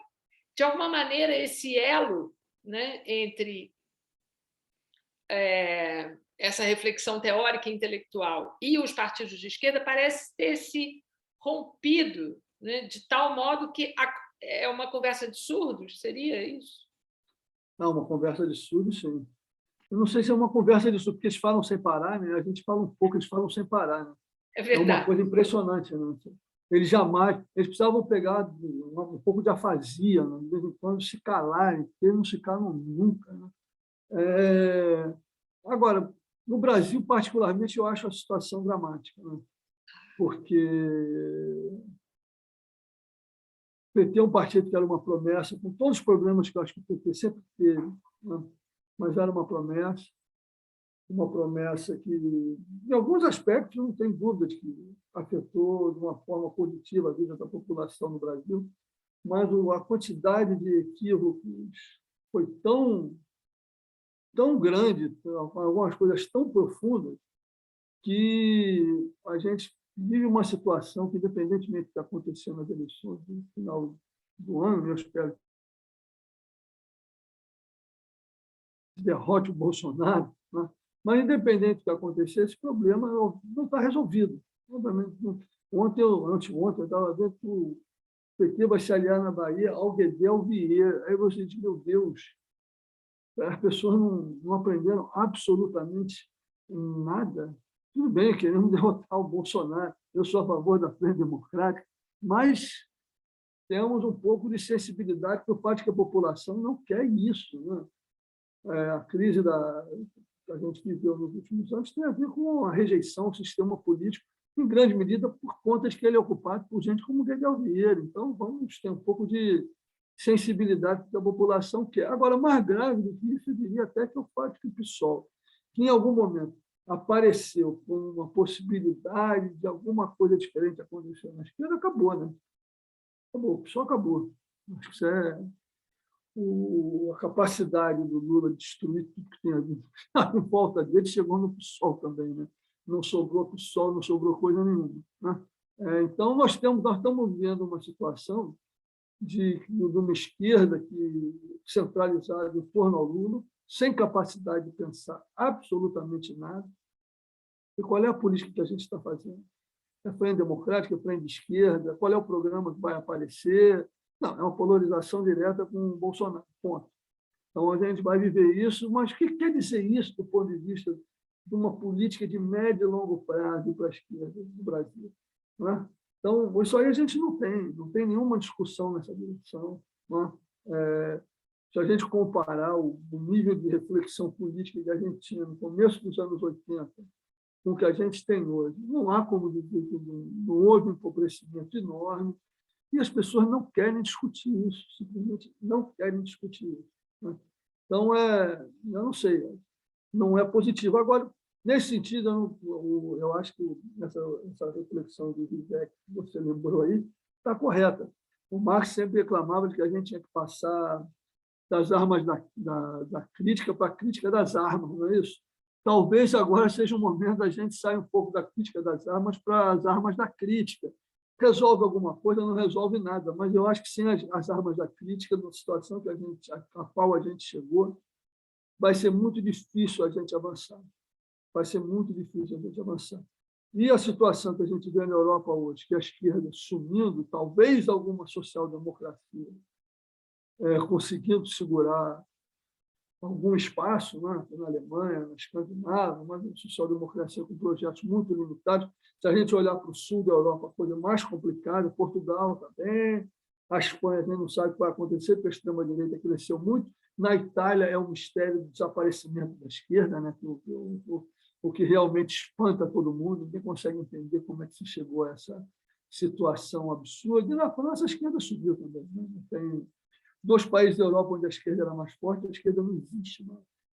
de alguma maneira, esse elo, né, entre essa reflexão teórica e intelectual e os partidos de esquerda parece ter se rompido, né, de tal modo que é uma conversa de surdos, seria isso? Não, uma conversa de surdos, sim. Eu não sei se é uma conversa de surdos, porque eles falam sem parar, né? A gente fala um pouco, eles falam sem parar, né? É É uma verdade. coisa impressionante, né? Eles jamais, eles precisavam pegar um pouco de afasia, né? De vez em quando se calarem, porque eles não se calam nunca, né? Agora, no Brasil, particularmente, eu acho a situação dramática, né? Porque o PT é um partido que era uma promessa, com todos os problemas que eu acho que o PT sempre teve, né? Mas era uma promessa que, em alguns aspectos, não tem dúvida de que afetou de uma forma positiva a vida da população no Brasil, mas a quantidade de equívocos foi tão grande, algumas coisas tão profundas, que a gente vive uma situação que, independentemente do que está acontecendo nas eleições no final do ano, eu espero que derrote o Bolsonaro, né? Mas, independente do que acontecer, esse problema não está resolvido. Obviamente, ontem, anteontem, eu estava vendo que o PT vai se aliar na Bahia ao Guedel Vieira. Aí você diz, meu Deus, as pessoas não aprenderam absolutamente nada. Tudo bem, queremos derrotar o Bolsonaro, eu sou a favor da frente democrática, mas temos um pouco de sensibilidade por parte que a população não quer isso, né? A crise que a gente viveu nos últimos anos tem a ver com a rejeição ao sistema político, em grande medida por conta de que ele é ocupado por gente como Guedel Vieira. Então, vamos ter um pouco de sensibilidade da população quer. Agora, mais grave do que isso, eu diria até que é o fato de que o PSOL, que em algum momento apareceu com uma possibilidade de alguma coisa diferente acontecer na esquerda, acabou, né? Acabou, o PSOL acabou. Acho que isso é a capacidade do Lula de destruir tudo que tem ali em volta dele chegou no PSOL também, né? Não sobrou PSOL, não sobrou coisa nenhuma, né? Então, nós estamos vendo uma situação de uma esquerda centralizada em torno ao Lula, sem capacidade de pensar absolutamente nada. E qual é a política que a gente está fazendo? É frente democrática, é frente de esquerda? Qual é o programa que vai aparecer? Não, é uma polarização direta com o Bolsonaro, ponto. Então, a gente vai viver isso, mas o que quer dizer isso do ponto de vista de uma política de médio e longo prazo para a esquerda no Brasil? Não é? Então, isso aí a gente não tem nenhuma discussão nessa direção. Não é? Se a gente comparar o nível de reflexão política que a gente tinha no começo dos anos 80 com o que a gente tem hoje, não há como dizer que não houve um empobrecimento enorme, e as pessoas não querem discutir isso, simplesmente não querem discutir isso, né? Então, eu não sei, não é positivo. Agora, nesse sentido, eu acho que essa reflexão do Zizek que você lembrou aí está correta. O Marx sempre reclamava de que a gente tinha que passar das armas da crítica para a crítica das armas, não é isso? Talvez agora seja o momento da gente sair um pouco da crítica das armas para as armas da crítica. Resolve alguma coisa, não resolve nada, mas eu acho que sem as armas da crítica, na situação a qual a gente chegou, vai ser muito difícil a gente avançar. Vai ser muito difícil a gente avançar. E a situação que a gente vê na Europa hoje, que a esquerda sumindo, talvez alguma social-democracia conseguindo segurar algum espaço, né? Na Alemanha, na Escandinávia, mas uma social-democracia com projetos muito limitados. Se a gente olhar para o sul da Europa, a coisa mais complicada, Portugal também, a Espanha, a gente não sabe o que vai acontecer, porque a extrema-direita cresceu muito. Na Itália, é um mistério do desaparecimento da esquerda, né? O que realmente espanta todo mundo, ninguém consegue entender como é que se chegou a essa situação absurda. E na França, a esquerda subiu também, né? Tem 2 países da Europa onde a esquerda era mais forte, a esquerda não existe, né?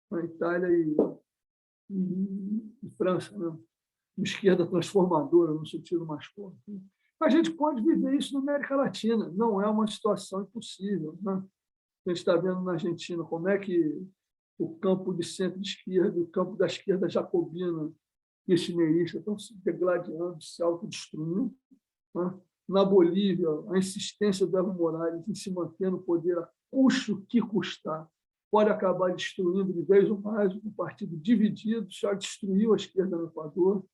Na Itália e França, né? Uma esquerda transformadora, no sentido mais forte. A gente pode viver isso na América Latina, não é uma situação impossível, né? A gente está vendo na Argentina como é que o campo de centro-esquerda, o campo da esquerda jacobina kirchnerista estão se degladiando, se autodestruindo, né? Na Bolívia, a insistência do Evo Morales em se manter no poder a custe o que custar pode acabar destruindo de vez ou mais um partido dividido, já destruiu a esquerda no Equador,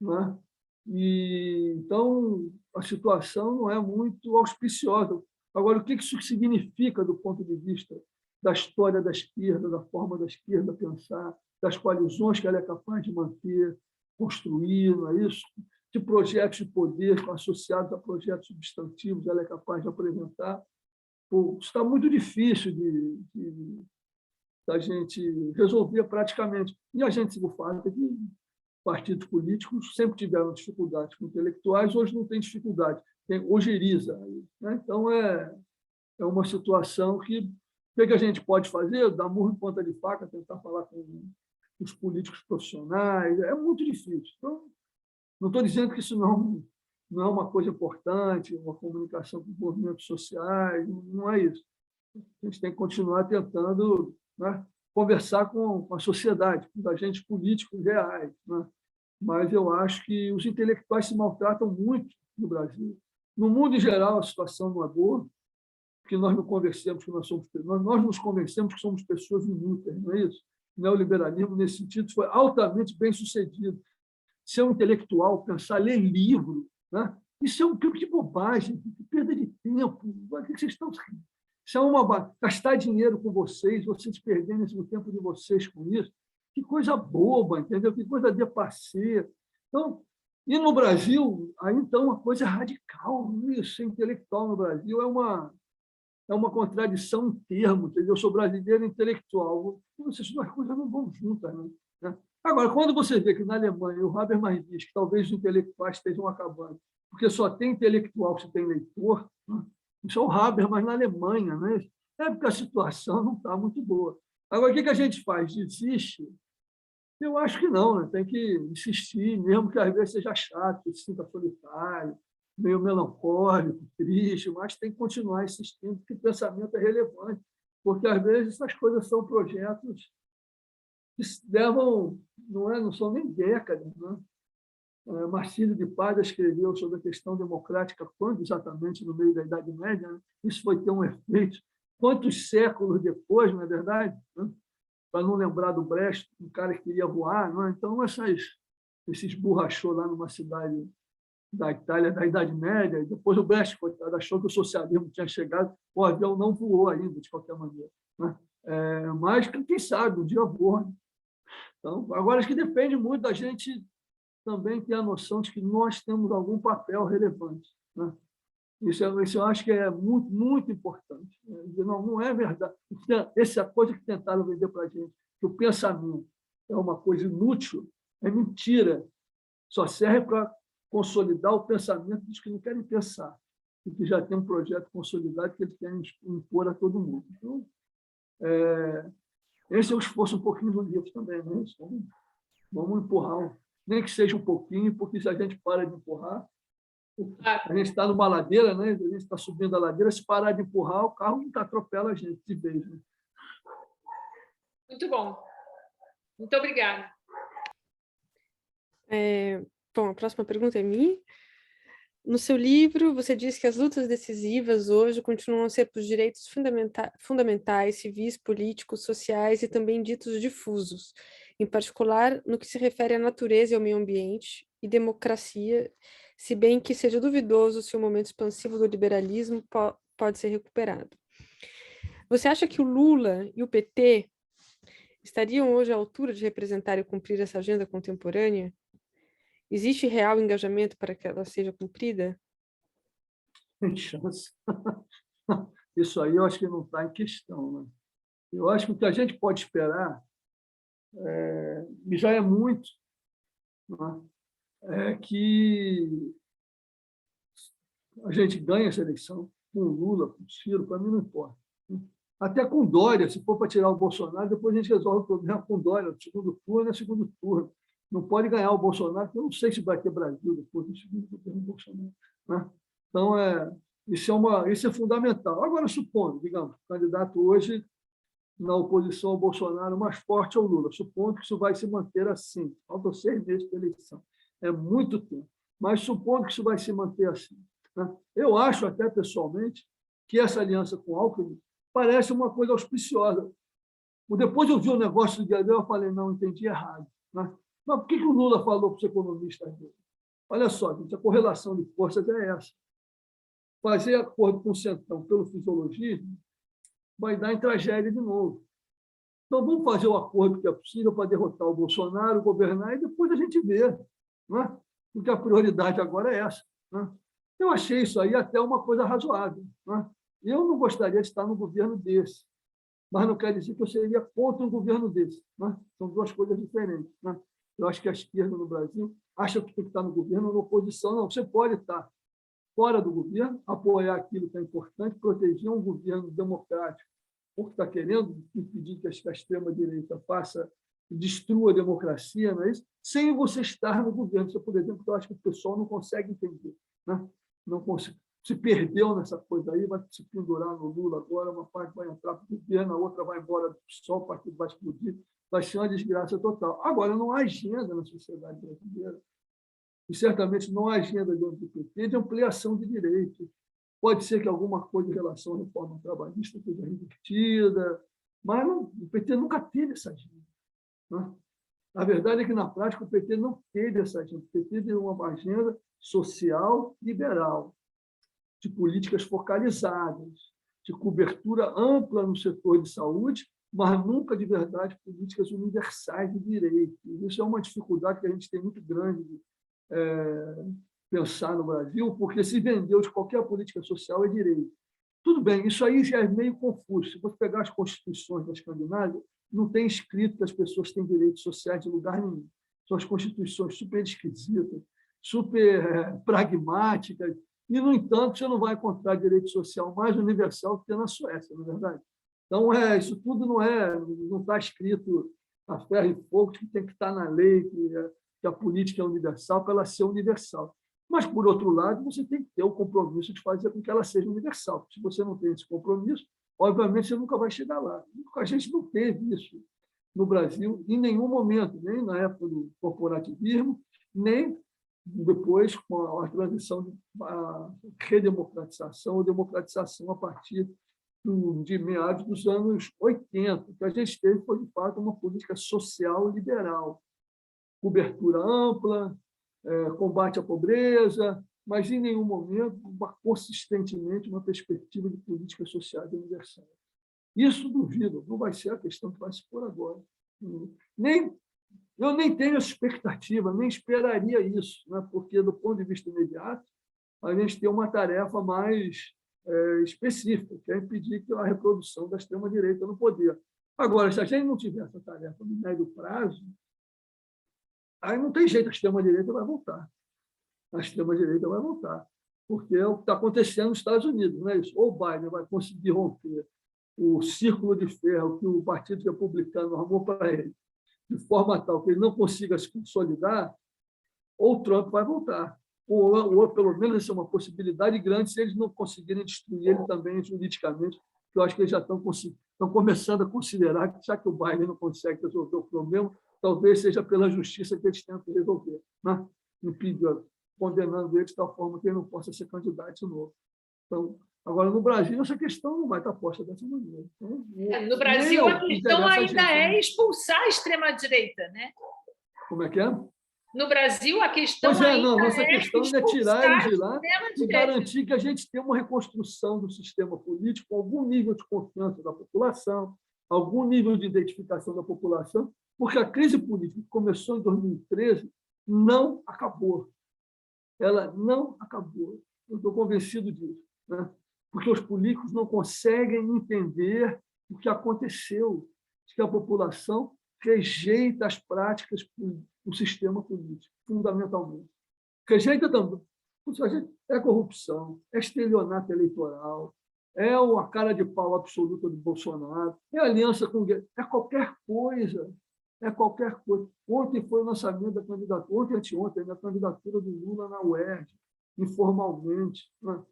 né? E, então, a situação não é muito auspiciosa. Agora, o que isso significa do ponto de vista da história da esquerda, da forma da esquerda pensar, das coalizões que ela é capaz de manter, construir, não é isso? De projetos de poder associados a projetos substantivos ela é capaz de apresentar. Pô, está muito difícil da gente resolver praticamente. E a gente se fato é que partidos políticos sempre tiveram dificuldades com intelectuais, hoje não tem dificuldade, tem ojeriza. Né? Então, é uma situação que o que a gente pode fazer? Dar murro em ponta de faca, tentar falar com os políticos profissionais, é muito difícil. Então, não estou dizendo que isso não é uma coisa importante, uma comunicação com movimentos sociais, não é isso. A gente tem que continuar tentando, né, conversar com a sociedade, com os agentes políticos reais. Né? Mas eu acho que os intelectuais se maltratam muito no Brasil. No mundo em geral, a situação não é boa, porque nós nos convencemos que nós nos convencemos que somos pessoas inúteis, não é isso? O neoliberalismo, nesse sentido, foi altamente bem sucedido. Ser um intelectual, pensar, ler livro, né? Isso é um tipo de bobagem, de perda de tempo. O que vocês estão... Isso é gastar dinheiro com vocês perderem o tempo de vocês com isso. Que coisa boba, entendeu? Que coisa dépassée. Então, e no Brasil, aí então uma coisa radical. Isso, ser intelectual no Brasil é uma contradição em termos. Entendeu? Eu sou brasileiro intelectual. Essas duas coisas não vão juntas. Né? Agora, quando você vê que na Alemanha o Habermas diz que talvez os intelectuais estejam acabando, porque só tem intelectual se tem leitor, né? Isso é o Habermas na Alemanha, né? É porque a situação não está muito boa. Agora, o que a gente faz? Desiste? Eu acho que não, né? Tem que insistir, mesmo que às vezes seja chato, se sinta solitário, meio melancólico, triste, mas tem que continuar insistindo, porque o pensamento é relevante, porque às vezes essas coisas são projetos que levam, não são nem décadas, né? Marcílio de Pádua escreveu sobre a questão democrática quando exatamente no meio da Idade Média, né? Isso foi ter um efeito. Quantos séculos depois, não é verdade? Né? Para não lembrar do Brecht, um cara que queria voar. Né? Então, esses borrachou lá numa cidade da Itália da Idade Média, e depois o Brecht, coitado, achou que o socialismo tinha chegado, o avião não voou ainda, de qualquer maneira. Né? Mas, quem sabe, um dia voa. Né? Então, agora, acho que depende muito da gente também ter a noção de que nós temos algum papel relevante. Né? Isso eu acho que é muito, muito importante. Não é verdade. Essa coisa que tentaram vender para a gente, que o pensamento é uma coisa inútil, é mentira. Só serve para consolidar o pensamento dos que não querem pensar e que já tem um projeto consolidado que eles querem impor a todo mundo. Então, esse é o esforço um pouquinho do livro também. Né? Vamos empurrar, nem que seja um pouquinho, porque se a gente para de empurrar, a gente está numa ladeira, né? A gente está subindo a ladeira, se parar de empurrar, o carro atropela a gente de vez. Né? Muito bom. Muito obrigada. Bom, a próxima pergunta é minha. No seu livro, você diz que as lutas decisivas hoje continuam a ser por direitos fundamentais, civis, políticos, sociais e também ditos difusos, em particular no que se refere à natureza e ao meio ambiente e democracia, se bem que seja duvidoso se o momento expansivo do liberalismo pode ser recuperado. Você acha que o Lula e o PT estariam hoje à altura de representar e cumprir essa agenda contemporânea? Existe real engajamento para que ela seja cumprida? Tem chance. Isso aí eu acho que não está em questão. Né? Eu acho que o que a gente pode esperar, e já é muito, né? É que a gente ganhe essa eleição com o Lula, com o Ciro, para mim não importa. Né? Até com Dória, se for para tirar o Bolsonaro, depois a gente resolve o problema com Dória, no segundo turno é segundo turno. Não pode ganhar o Bolsonaro, porque eu não sei se vai ter Brasil depois do segundo governo do Bolsonaro. né? Então, isso é fundamental. Agora, supondo, digamos, o candidato hoje na oposição ao Bolsonaro mais forte é o Lula. Supondo que isso vai se manter assim. Faltam 6 meses para a eleição. É muito tempo. Mas supondo que isso vai se manter assim, né? Eu acho até, pessoalmente, que essa aliança com o Alckmin parece uma coisa auspiciosa. Depois eu vi o negócio do dia dele, eu falei, não, entendi errado, né? Mas por que o Lula falou para os economistas dele? Olha só, gente, a correlação de forças é essa. Fazer acordo com o Centrão pelo fisiologismo vai dar em tragédia de novo. Então, vamos fazer o acordo que é possível para derrotar o Bolsonaro, governar, e depois a gente vê, né? Porque a prioridade agora é essa, né? Eu achei isso aí até uma coisa razoável, né? Eu não gostaria de estar no governo desse, mas não quer dizer que eu seria contra um governo desse, né? São duas coisas diferentes, né? Eu acho que a esquerda no Brasil acha que tem que estar no governo ou na oposição. Não, você pode estar fora do governo, apoiar aquilo que é importante, proteger um governo democrático, porque está querendo impedir que a extrema-direita destrua a democracia, não é isso? Sem você estar no governo. Isso, por exemplo, eu acho que o pessoal não consegue entender, né? Não consegue. Se perdeu nessa coisa aí, vai se pendurar no Lula agora, uma parte vai entrar para o governo, a outra vai embora do PSOL, o partido vai explodir, vai ser uma desgraça total. Agora, não há agenda na sociedade brasileira, e certamente não há agenda dentro do PT de ampliação de direitos. Pode ser que alguma coisa em relação à reforma trabalhista seja revertida, mas não, o PT nunca teve essa agenda, né? A verdade é que, na prática, o PT não teve essa agenda. O PT teve uma agenda social liberal, de políticas focalizadas, de cobertura ampla no setor de saúde, mas nunca, de verdade, políticas universais de direitos. Isso é uma dificuldade que a gente tem muito grande de pensar no Brasil, porque se vendeu de qualquer política social é direito. Tudo bem, isso aí já é meio confuso. Se você pegar as constituições da Escandinávia, não tem escrito que as pessoas têm direitos sociais de lugar nenhum. São as constituições super esquisitas, super pragmáticas, e, no entanto, você não vai encontrar direito social mais universal que tem na Suécia, não é verdade? Então, isso tudo não está escrito a ferro e fogo, que tem que estar na lei, que a política é universal para ela ser universal. Mas, por outro lado, você tem que ter o compromisso de fazer com que ela seja universal. Se você não tem esse compromisso, obviamente você nunca vai chegar lá. A gente não teve isso no Brasil em nenhum momento, nem na época do corporativismo, nem depois com a transição, a redemocratização ou democratização a partir de meados dos anos 80. O que a gente teve foi, de fato, uma política social liberal, cobertura ampla, combate à pobreza, mas em nenhum momento, consistentemente, uma perspectiva de políticas sociais universais. Isso, duvido, não vai ser a questão que vai se pôr agora. Eu nem tenho essa expectativa, nem esperaria isso, né? Porque, do ponto de vista imediato, a gente tem uma tarefa mais específica, que é impedir a reprodução da extrema-direita no poder. Agora, se a gente não tiver essa tarefa no médio prazo, aí não tem jeito, a extrema-direita vai voltar. A extrema-direita vai voltar, porque é o que está acontecendo nos Estados Unidos, não é isso? Ou o Biden vai conseguir romper o círculo de ferro que o Partido Republicano armou para ele, de forma tal que ele não consiga se consolidar, ou o Trump vai voltar. Ou pelo menos essa é uma possibilidade grande se eles não conseguirem destruir ele também juridicamente, que eu acho que eles já estão começando a considerar que, já que o Biden não consegue resolver o problema, talvez seja pela justiça que eles tentam resolver, né? Condenando ele de tal forma que ele não possa ser candidato de novo. Então, agora, no Brasil, essa questão não vai estar posta dessa maneira. Então, no Brasil, a questão ainda é expulsar a extrema-direita, né? Como é que é? No Brasil, a questão nossa questão é tirar eles de lá e garantir que a gente tenha uma reconstrução do sistema político, algum nível de confiança da população, algum nível de identificação da população, porque a crise política que começou em 2013 não acabou. Ela não acabou. Eu estou convencido disso, né? Porque os políticos não conseguem entender o que aconteceu, que a população rejeita as práticas do sistema político, fundamentalmente. Rejeita também. É corrupção, é estelionato eleitoral, é a cara de pau absoluta do Bolsonaro, é aliança com... É qualquer coisa. É qualquer coisa. Ontem foi o lançamento da candidatura, anteontem, da candidatura do Lula na UERJ. informalmente. Né?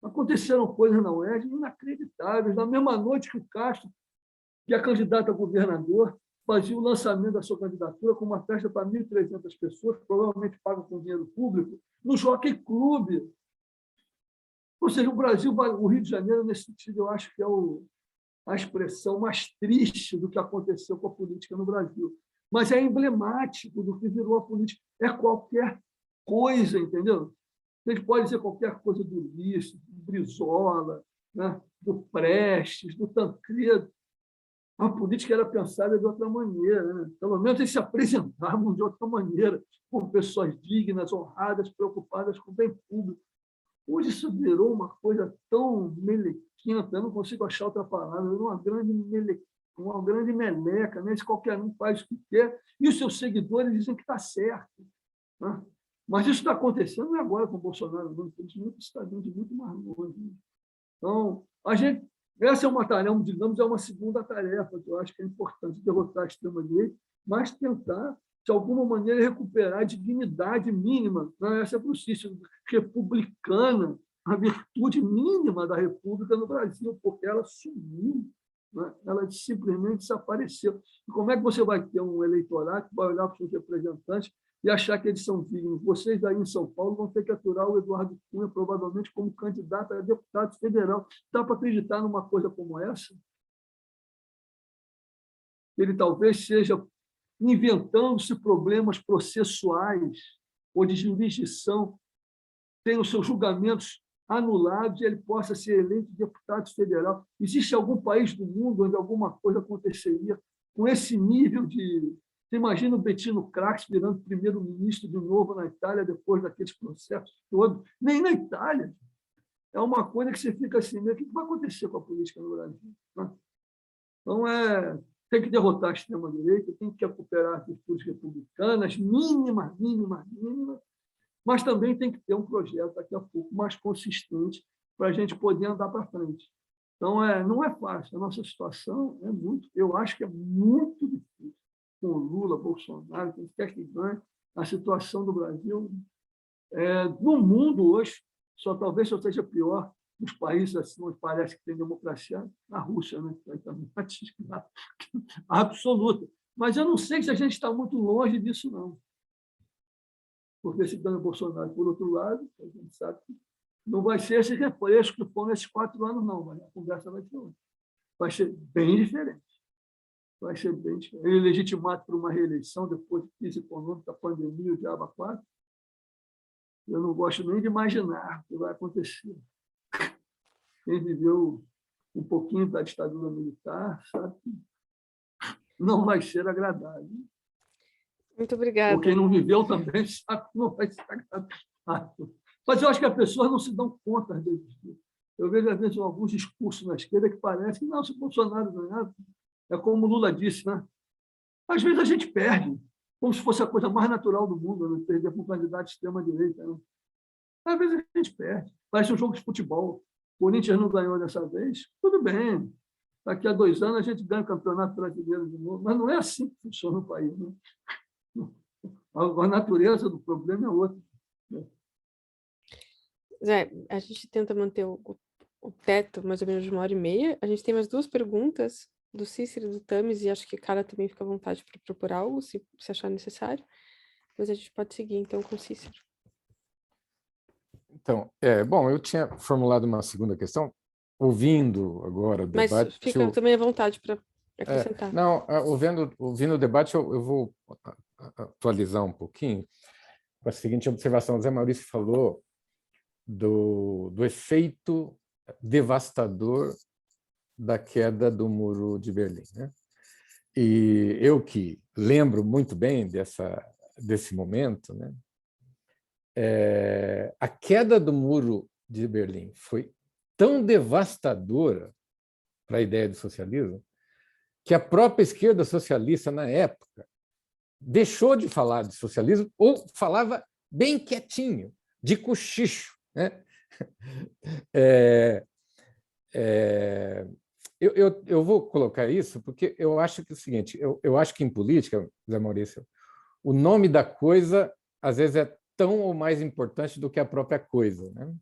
Aconteceram coisas na UERJ inacreditáveis. Na mesma noite que o Castro, que é candidato a governador, fazia o lançamento da sua candidatura com uma festa para 1.300 pessoas, provavelmente paga com dinheiro público, no Jockey Club. Ou seja, o Brasil, o Rio de Janeiro, nesse sentido, eu acho que é a expressão mais triste do que aconteceu com a política no Brasil. Mas é emblemático do que virou a política. É qualquer coisa, entendeu? A gente pode dizer qualquer coisa do Ulisses, do Brizola, né? Do Prestes, do Tancredo. A política era pensada de outra maneira. Né? Pelo menos eles se apresentavam de outra maneira, como pessoas dignas, honradas, preocupadas com o bem público. Hoje isso virou uma coisa tão melequenta, eu não consigo achar outra palavra, virou uma grande meleca, né? Qualquer um faz o que quer, e os seus seguidores dizem que está certo. Né? Mas isso está acontecendo não é agora com o Bolsonaro, não, infelizmente isso está vindo de muito mais longe. Né? Então, essa é uma tarefa, digamos, é uma segunda tarefa, que eu acho que é importante derrotar a extrema-direita, mas tentar, de alguma maneira, recuperar a dignidade mínima, né? Essa prosciência republicana, a virtude mínima da República no Brasil, porque ela sumiu, né? Ela simplesmente desapareceu. E como é que você vai ter um eleitorado que vai olhar para os seus representantes e achar que eles são dignos? Vocês aí em São Paulo vão ter que aturar o Eduardo Cunha, provavelmente como candidato a deputado federal. Dá para acreditar numa coisa como essa? Ele talvez seja inventando-se problemas processuais ou de jurisdição, tem os seus julgamentos anulados e ele possa ser eleito deputado federal. Existe algum país do mundo onde alguma coisa aconteceria com esse nível de... Você imagina o Bettino Craxi virando primeiro-ministro de novo na Itália depois daqueles processos todos? Nem na Itália. É uma coisa que você fica assim, o que vai acontecer com a política no Brasil? Né? Então, tem que derrotar a extrema-direita, tem que recuperar as virtudes republicanas, mínimas, mas também tem que ter um projeto daqui a pouco mais consistente para a gente poder andar para frente. Então, não é fácil. A nossa situação eu acho que é muito difícil. Com Lula, Bolsonaro, quem quer que ganhe, a situação do Brasil no mundo hoje, talvez só seja pior nos países assim, onde parece que tem democracia, na Rússia, né? Absoluta. Mas eu não sei se a gente está muito longe disso, não. Porque se ganha Bolsonaro, por outro lado, a gente sabe que não vai ser esse refresco que foi nesses 4 anos, não. Mas a conversa vai ser outra. Vai ser bem diferente. Vai ser bem diferente. Ele é legitimado por uma reeleição depois de crise econômica, pandemia, o diabo 4. Eu não gosto nem de imaginar o que vai acontecer. Quem viveu um pouquinho da ditadura militar sabe que não vai ser agradável. Muito obrigada. Ou quem não viveu também sabe que não vai ser agradável. Mas eu acho que as pessoas não se dão conta disso. Eu vejo, às vezes, alguns discursos na esquerda que parece que, não, se o Bolsonaro ganhar, é como o Lula disse, né? Às vezes a gente perde, como se fosse a coisa mais natural do mundo, né? Perder para um candidato de extrema-direita. Né? Às vezes a gente perde. Parece um jogo de futebol. O Corinthians não ganhou dessa vez, tudo bem. Daqui a 2 anos a gente ganha o Campeonato Brasileiro de novo. Mas não é assim que funciona o país. Né? A natureza do problema é outra. Zé, a gente tenta manter o teto mais ou menos de 1h30. A gente tem mais 2 perguntas do Cícero e do Tamis, e acho que a Cara também fica à vontade para propor algo, se achar necessário. Mas a gente pode seguir, então, com o Cícero. Então, bom, eu tinha formulado uma segunda questão, ouvindo agora o debate... Mas fica também à vontade para acrescentar. Não, ouvindo o debate, eu vou atualizar um pouquinho com a seguinte observação. O Zé Maurício falou do efeito devastador da queda do Muro de Berlim. Né? E eu que lembro muito bem desse momento, né? A queda do Muro de Berlim foi tão devastadora para a ideia do socialismo que a própria esquerda socialista, na época, deixou de falar de socialismo ou falava bem quietinho, de cochicho. Né? Eu vou colocar isso porque eu acho que é o seguinte, eu acho que em política, Zé Maurício, o nome da coisa, às vezes, tão ou mais importante do que a própria coisa, né?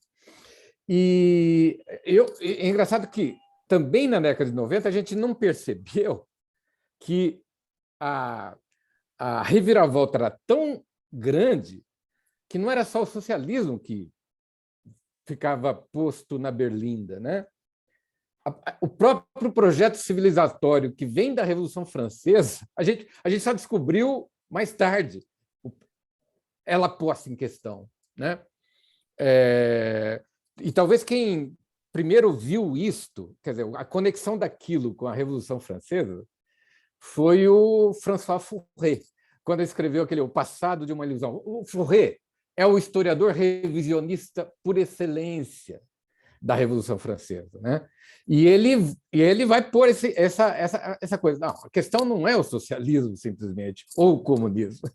E é engraçado que também na década de 90 a gente não percebeu que a reviravolta era tão grande que não era só o socialismo que ficava posto na berlinda, né? O próprio projeto civilizatório que vem da Revolução Francesa, a gente só descobriu mais tarde ela posta em questão, né? E talvez quem primeiro viu isto, quer dizer, a conexão daquilo com a Revolução Francesa, foi o François Furet, quando escreveu aquele O Passado de uma Ilusão. O Furet é o historiador revisionista por excelência da Revolução Francesa, né? E ele vai pôr essa coisa. Não, a questão não é o socialismo, simplesmente, ou o comunismo.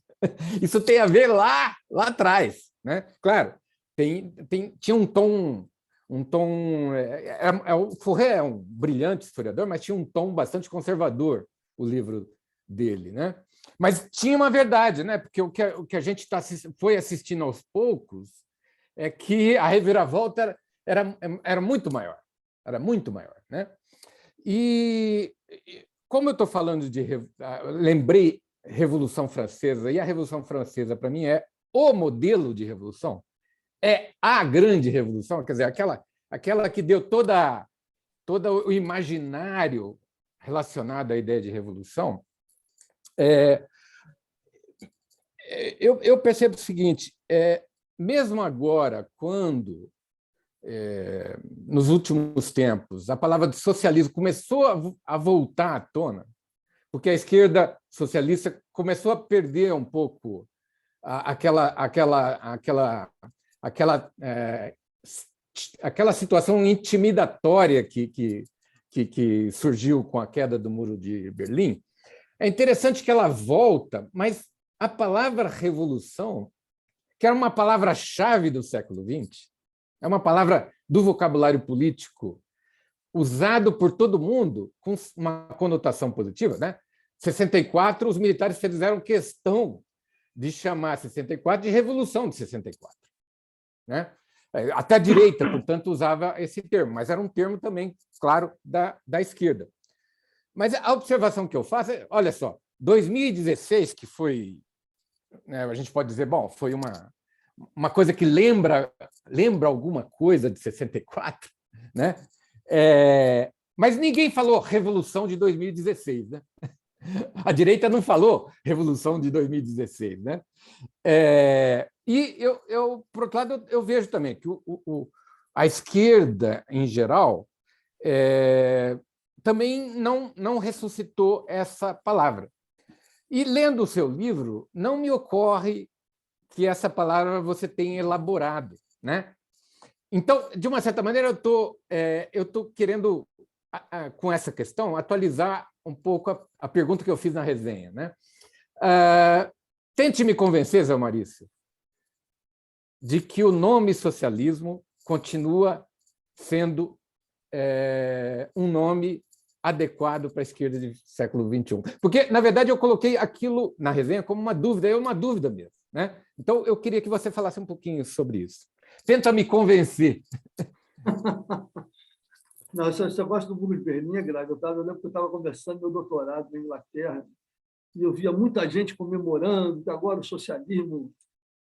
Isso tem a ver lá atrás, né? Claro, tinha um tom. O Furet é um brilhante historiador, mas tinha um tom bastante conservador, o livro dele, né? Mas tinha uma verdade, né? Porque o que a gente foi assistindo aos poucos é que a reviravolta era muito maior, né? E como eu estou falando lembrei Revolução Francesa, e a Revolução Francesa, para mim, é o modelo de revolução, é a grande revolução, quer dizer, aquela que deu todo o imaginário relacionado à ideia de revolução. Eu percebo o seguinte, mesmo agora, quando, nos últimos tempos, a palavra de socialismo começou a voltar à tona, porque a esquerda socialista começou a perder um pouco aquela situação intimidatória que surgiu com a queda do Muro de Berlim. É interessante que ela volta, mas a palavra revolução, que era uma palavra-chave do século XX, é uma palavra do vocabulário político usado por todo mundo com uma conotação positiva, né? 64, os militares fizeram questão de chamar 64 de Revolução de 64, né? Até a direita, portanto, usava esse termo, mas era um termo também, claro, da esquerda. Mas a observação que eu faço é, olha só, 2016, que foi, né, a gente pode dizer, bom, foi uma coisa que lembra alguma coisa de 64, né? Mas ninguém falou Revolução de 2016, né? A direita não falou Revolução de 2016, né? E por outro lado, eu vejo também que a esquerda, em geral, também não ressuscitou essa palavra. E, lendo o seu livro, não me ocorre que essa palavra você tenha elaborado, né? Então, de uma certa maneira, eu estou querendo, com essa questão, atualizar um pouco a pergunta que eu fiz na resenha, né? Tente me convencer, Zé Maurício, de que o nome socialismo continua sendo um nome adequado para a esquerda do século XXI. Porque, na verdade, eu coloquei aquilo na resenha como uma dúvida, é uma dúvida mesmo, né? Então, eu queria que você falasse um pouquinho sobre isso. Tenta me convencer. Não, esse negócio do Muro de Berlim é grave. Eu lembro que eu estava conversando meu doutorado na Inglaterra e eu via muita gente comemorando que agora o socialismo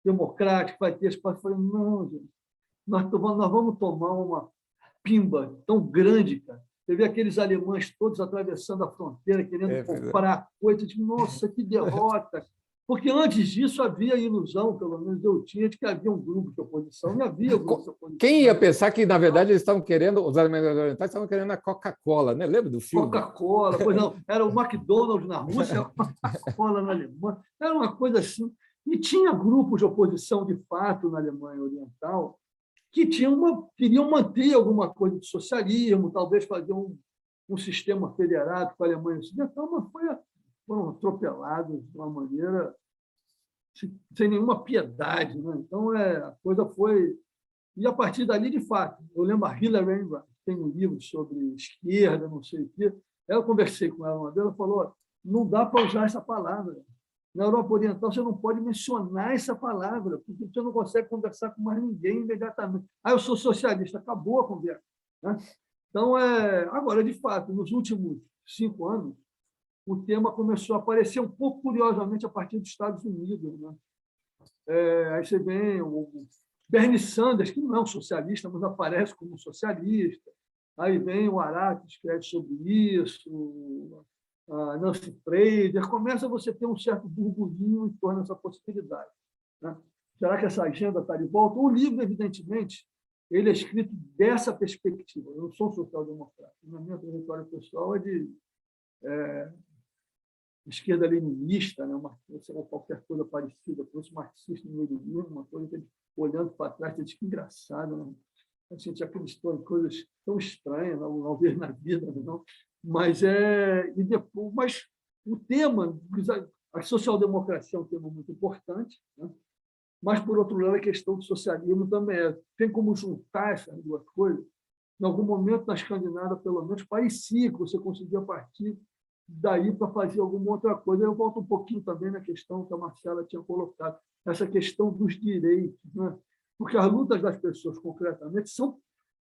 democrático vai ter espaço. Eu falei, não, gente, nós vamos tomar uma pimba tão grande, cara. Eu vi aqueles alemães todos atravessando a fronteira, querendo comprar coisas. De nossa, que derrota! Porque antes disso havia a ilusão, pelo menos eu tinha, de que havia um grupo de oposição, e havia um grupo de oposição. Quem ia pensar que, na verdade, eles estavam querendo, os alemães orientais estavam querendo a Coca-Cola, né? Lembra do filme? Coca-Cola, pois não, era o McDonald's na Rússia, a Coca-Cola na Alemanha, era uma coisa assim. E tinha grupos de oposição, de fato, na Alemanha Oriental, que queriam manter alguma coisa de socialismo, talvez fazer um sistema federado com a Alemanha Ocidental, mas foram atropelados de uma maneira sem nenhuma piedade, né? Então, a coisa foi... E, a partir dali, de fato, eu lembro a Hillary Wainwright, tem um livro sobre esquerda, não sei o quê. Eu conversei com ela uma vez, ela falou, não dá para usar essa palavra. Na Europa Oriental, você não pode mencionar essa palavra, porque você não consegue conversar com mais ninguém imediatamente. Ah, eu sou socialista, acabou a conversa. Né? Então, agora, de fato, nos últimos 5 anos, o tema começou a aparecer um pouco curiosamente a partir dos Estados Unidos. Né? Aí você vem o Bernie Sanders, que não é um socialista, mas aparece como socialista. Aí vem o Ará, que escreve sobre isso, a Nancy Fraser. Começa você ter um certo burburinho em torno dessa possibilidade. Né? Será que essa agenda está de volta? O livro, evidentemente, ele é escrito dessa perspectiva. Eu não sou social-democrata. Na minha trajetória pessoal é de esquerda leninista, né? Ou qualquer coisa parecida, por isso marxista no meio do livro, uma coisa que ele, olhando para trás, ele diz que engraçado, né? A gente acreditou em coisas tão estranhas ao ver na vida, não? Mas mas o tema, a social-democracia é um tema muito importante, né? Mas, por outro lado, a questão do socialismo também tem como juntar essas duas coisas. Em algum momento, na Escandinávia, pelo menos, parecia que você conseguia partir daí para fazer alguma outra coisa. Eu volto um pouquinho também na questão que a Marcela tinha colocado, essa questão dos direitos, né? Porque as lutas das pessoas, concretamente,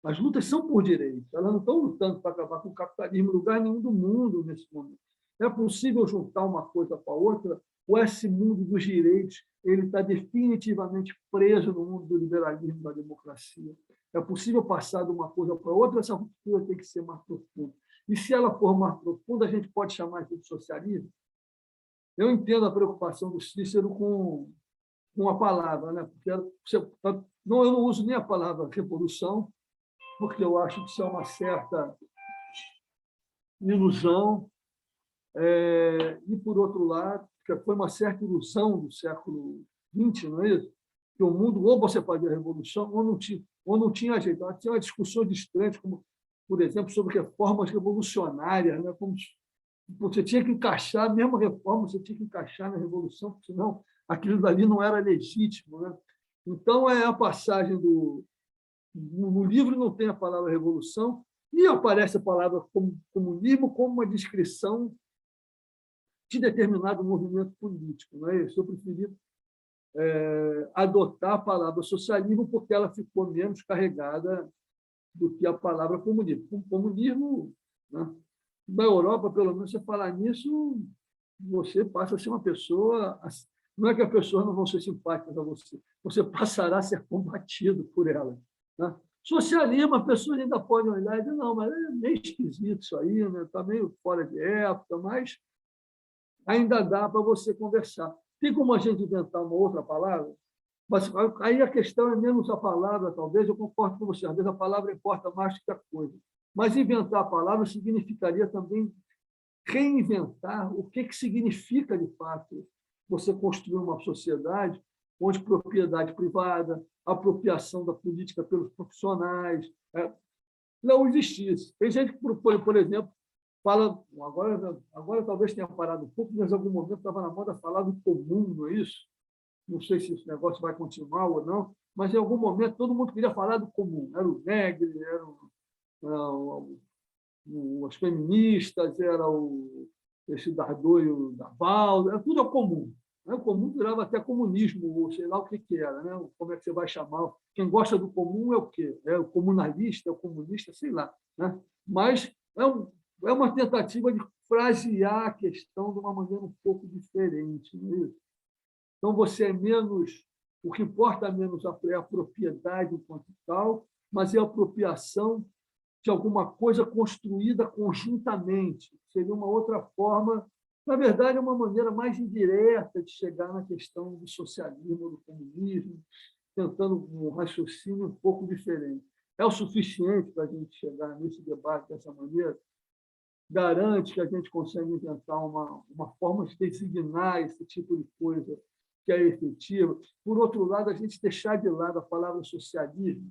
as lutas são por direitos. Elas não estão lutando para acabar com o capitalismo em lugar nenhum do mundo nesse momento. É possível juntar uma coisa com a outra, ou esse mundo dos direitos ele está definitivamente preso no mundo do liberalismo, da democracia? É possível passar de uma coisa para outra, essa ruptura tem que ser mais profunda. E se ela for mais profunda, a gente pode chamar isso de socialismo? Eu entendo a preocupação do Cícero com a palavra, né? Porque eu não uso nem a palavra revolução, porque eu acho que isso é uma certa ilusão, e, por outro lado, que foi uma certa ilusão do século XX, não é isso? Que o mundo, ou você fazia revolução, ou não tinha jeito. Tinha uma discussão distante, como, por exemplo, sobre reformas revolucionárias, né? Como você tinha que encaixar, a mesma reforma, você tinha que encaixar na revolução, porque senão aquilo dali não era legítimo. Né? Então, a passagem no livro não tem a palavra revolução, e aparece a palavra comunismo como uma descrição de determinado movimento político. Não é isso? Eu preferi adotar a palavra socialismo porque ela ficou menos carregada do que a palavra comunismo. O comunismo, né? Na Europa, pelo menos, você falar nisso, você passa a ser uma pessoa... Não é que as pessoas não vão ser simpáticas a você, você passará a ser combatido por elas. Né? Socialismo, as pessoas ainda podem olhar e dizer, não, mas é meio esquisito isso aí, né? Está meio fora de época, mas ainda dá para você conversar. Tem como a gente inventar uma outra palavra? Mas aí a questão é menos a palavra, talvez, eu concordo com você, às vezes a palavra importa mais do que a coisa. Mas inventar a palavra significaria também reinventar o que significa, de fato, você construir uma sociedade onde propriedade privada, apropriação da política pelos profissionais, não existisse. Tem gente que, por exemplo, fala, agora talvez tenha parado um pouco, mas em algum momento estava na moda falar do comum, não é isso? Não sei se esse negócio vai continuar ou não, mas em algum momento todo mundo queria falar do comum. Era o Negri, as feministas, era esse Dardoio da Val, era tudo ao comum. Né? O comum virava até comunismo, ou sei lá o que era. Né? Como é que você vai chamar? Quem gosta do comum é o quê? É o comunalista, é o comunista, sei lá. Né? Mas é uma tentativa de frasear a questão de uma maneira um pouco diferente. Não é isso? Então, você é menos... O que importa menos é a propriedade enquanto tal, mas é a apropriação de alguma coisa construída conjuntamente. Seria uma outra forma, na verdade, é uma maneira mais indireta de chegar na questão do socialismo, do comunismo, tentando um raciocínio um pouco diferente. É o suficiente para a gente chegar nesse debate dessa maneira? Garante que a gente consegue inventar uma forma de designar esse tipo de coisa que é efetiva. Por outro lado, a gente deixar de lado a palavra socialismo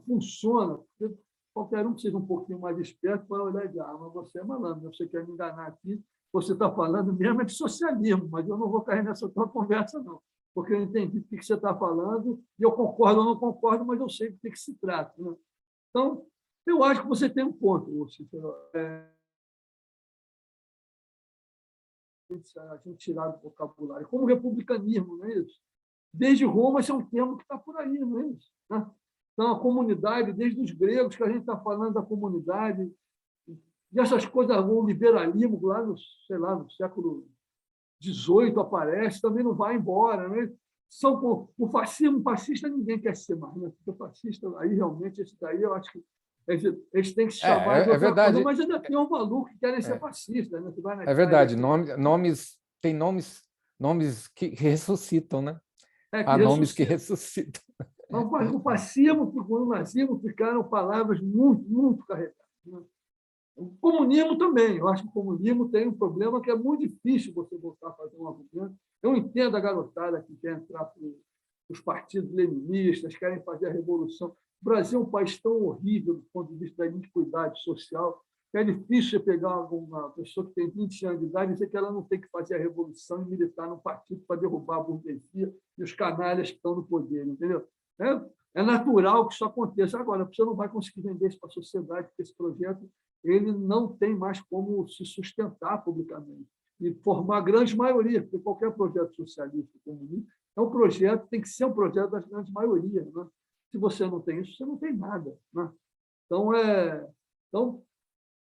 funciona, porque qualquer um que seja um pouquinho mais esperto vai olhar e dizer, mas você é malandro, você quer me enganar aqui, você está falando mesmo de socialismo, mas eu não vou cair nessa tua conversa, não, porque eu entendi o que você está falando, e eu concordo ou não concordo, mas eu sei do que se trata. Né? Então, eu acho que você tem um ponto, Cícero. a gente tirar do vocabulário, como republicanismo, não é isso? Desde Roma, esse é um termo que está por aí, não é isso? Né? Então, a comunidade, desde os gregos, que a gente está falando da comunidade, e essas coisas, o liberalismo, lá no, sei lá, no século XVIII aparece, também não vai embora. Né? O fascismo, fascista ninguém quer ser mais. Né? Porque fascista, aí realmente, esse daí, eu acho que eles têm que se chamar de outra coisa, mas ainda tem um maluco que querem ser fascistas. Né? É verdade, tem nomes que ressuscitam, né? Há nomes que ressuscitam. O fascismo e o nazismo ficaram palavras muito, muito carregadas. Né? O comunismo também. Eu acho que o comunismo tem um problema que é muito difícil você voltar a fazer um argumento. Eu entendo a garotada que quer entrar para os partidos leninistas, querem fazer a revolução. O Brasil é um país tão horrível do ponto de vista da iniquidade social, que é difícil você pegar uma pessoa que tem 20 anos de idade e dizer que ela não tem que fazer a revolução e militar num partido para derrubar a burguesia e os canalhas que estão no poder, entendeu? É natural que isso aconteça. Agora, você não vai conseguir vender isso para a sociedade, porque esse projeto ele não tem mais como se sustentar publicamente e formar a grande maioria, porque qualquer projeto socialista comunista é um projeto, tem que ser um projeto das grandes maiorias. Né? Se você não tem isso, você não tem nada. Né? Então,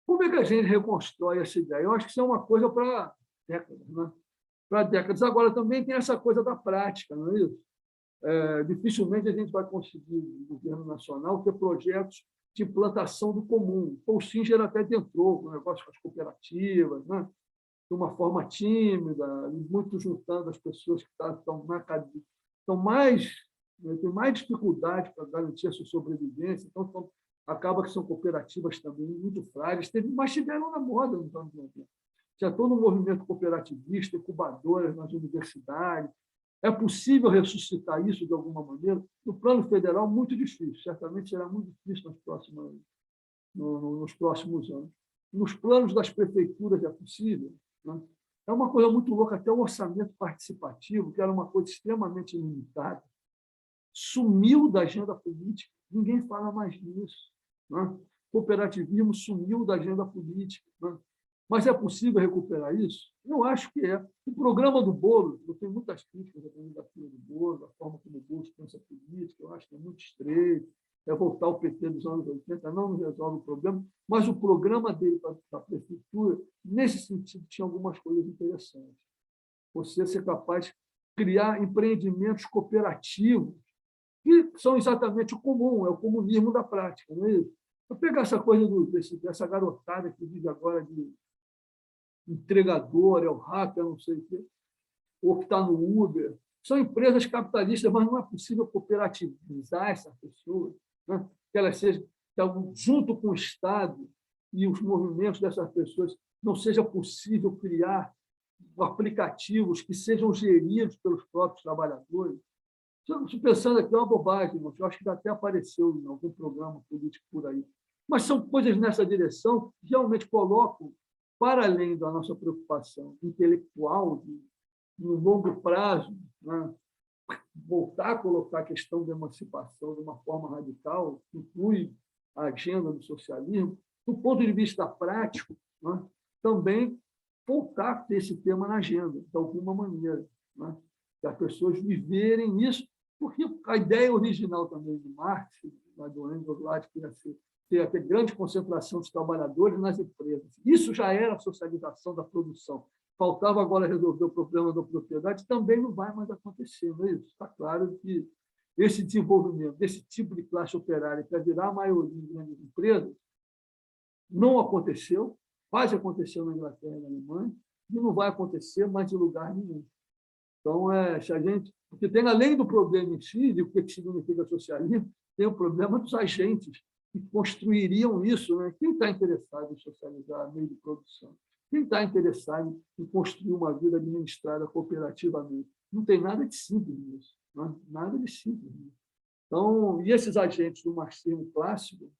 como é que a gente reconstrói essa ideia? Eu acho que isso é uma coisa para décadas. Né? Para décadas. Agora, também tem essa coisa da prática, não é isso? Dificilmente a gente vai conseguir, no governo nacional, ter projetos de implantação do comum. O Singer até entrou com o negócio com as cooperativas, né? De uma forma tímida, muito juntando as pessoas que estão mais, têm mais dificuldade para garantir a sua sobrevivência. Então, acaba que são cooperativas também muito frágeis, mas tiveram na moda nos anos 90. Já todo um movimento cooperativista, incubadoras nas universidades. É possível ressuscitar isso de alguma maneira? No plano federal, muito difícil. Certamente será muito difícil nos próximos anos. Nos planos das prefeituras é possível. Né? É uma coisa muito louca. Até o orçamento participativo, que era uma coisa extremamente limitada, sumiu da agenda política. Ninguém fala mais nisso. Né? O cooperativismo sumiu da agenda política. Né? Mas é possível recuperar isso? Eu acho que é. O programa do Boulos, eu tenho muitas críticas à candidatura do Boulos, da forma como o Boulos pensa política, eu acho que é muito estreito, é voltar ao PT dos anos 80, não resolve o problema, mas o programa dele para a prefeitura, nesse sentido, tinha algumas coisas interessantes. Você ser capaz de criar empreendimentos cooperativos, que são exatamente o comum, é o comunismo da prática, não é isso? Eu pegar essa coisa dessa garotada que vive agora de entregador, é o hacker, não sei o quê, ou que está no Uber. São empresas capitalistas, mas não é possível cooperativizar essas pessoas, né? Que elas sejam, junto com o Estado e os movimentos dessas pessoas, não seja possível criar aplicativos que sejam geridos pelos próprios trabalhadores. Estou pensando aqui, é uma bobagem, eu acho que até apareceu em algum programa político por aí. Mas são coisas nessa direção que realmente colocam, para além da nossa preocupação intelectual, no longo prazo, né? Voltar a colocar a questão da emancipação de uma forma radical, que inclui a agenda do socialismo, do ponto de vista prático, né? Também voltar a ter esse tema na agenda, de alguma maneira, né? Que as pessoas viverem isso, porque a ideia original também de Marx, do Engels, lá de ter grande concentração dos trabalhadores nas empresas. Isso já era a socialização da produção. Faltava agora resolver o problema da propriedade, também não vai mais acontecer. Não é isso? Está claro que esse desenvolvimento desse tipo de classe operária para virar a maioria em grandes empresas não aconteceu, quase aconteceu na Inglaterra e na Alemanha, e não vai acontecer mais em lugar nenhum. Então, se a gente... Porque tem, além do problema em si, de o que significa socialismo, tem o problema dos agentes que construiriam isso. Né? Quem está interessado em socializar meio de produção? Quem está interessado em construir uma vida administrada cooperativamente? Não tem nada de simples nisso. Né? Nada de simples nisso. Então, e esses agentes do marxismo clássico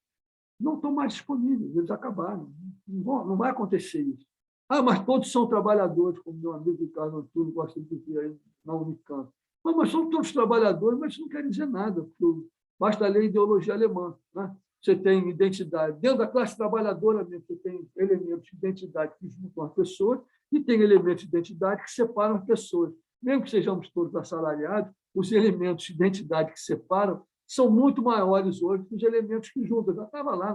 não estão mais disponíveis, eles acabaram. Não vai acontecer isso. Mas todos são trabalhadores, como meu amigo Ricardo Antunes gosta de dizer aí na Unicamp. Mas são todos trabalhadores, mas isso não quer dizer nada, porque basta ler a ideologia alemã. Né? Você tem identidade. Dentro da classe trabalhadora mesmo, você tem elementos de identidade que juntam as pessoas, E tem elementos de identidade que separam pessoas. Mesmo que sejamos todos assalariados, os elementos de identidade que separam são muito maiores hoje que os elementos que juntam. Eu já estava lá,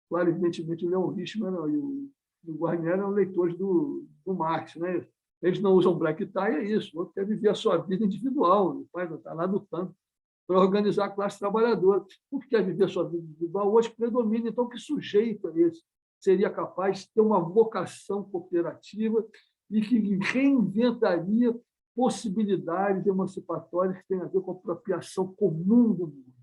claro, evidentemente, o Leon Richman e o Guarnieri eram leitores do Marx, né? Eles não usam black tie, é isso. O outro quer viver a sua vida individual, está lá lutando para organizar a classe trabalhadora. O que quer viver a sua vida individual hoje predomina. Então, que sujeito é esse? Seria capaz de ter uma vocação cooperativa e que reinventaria possibilidades emancipatórias que têm a ver com a apropriação comum do mundo.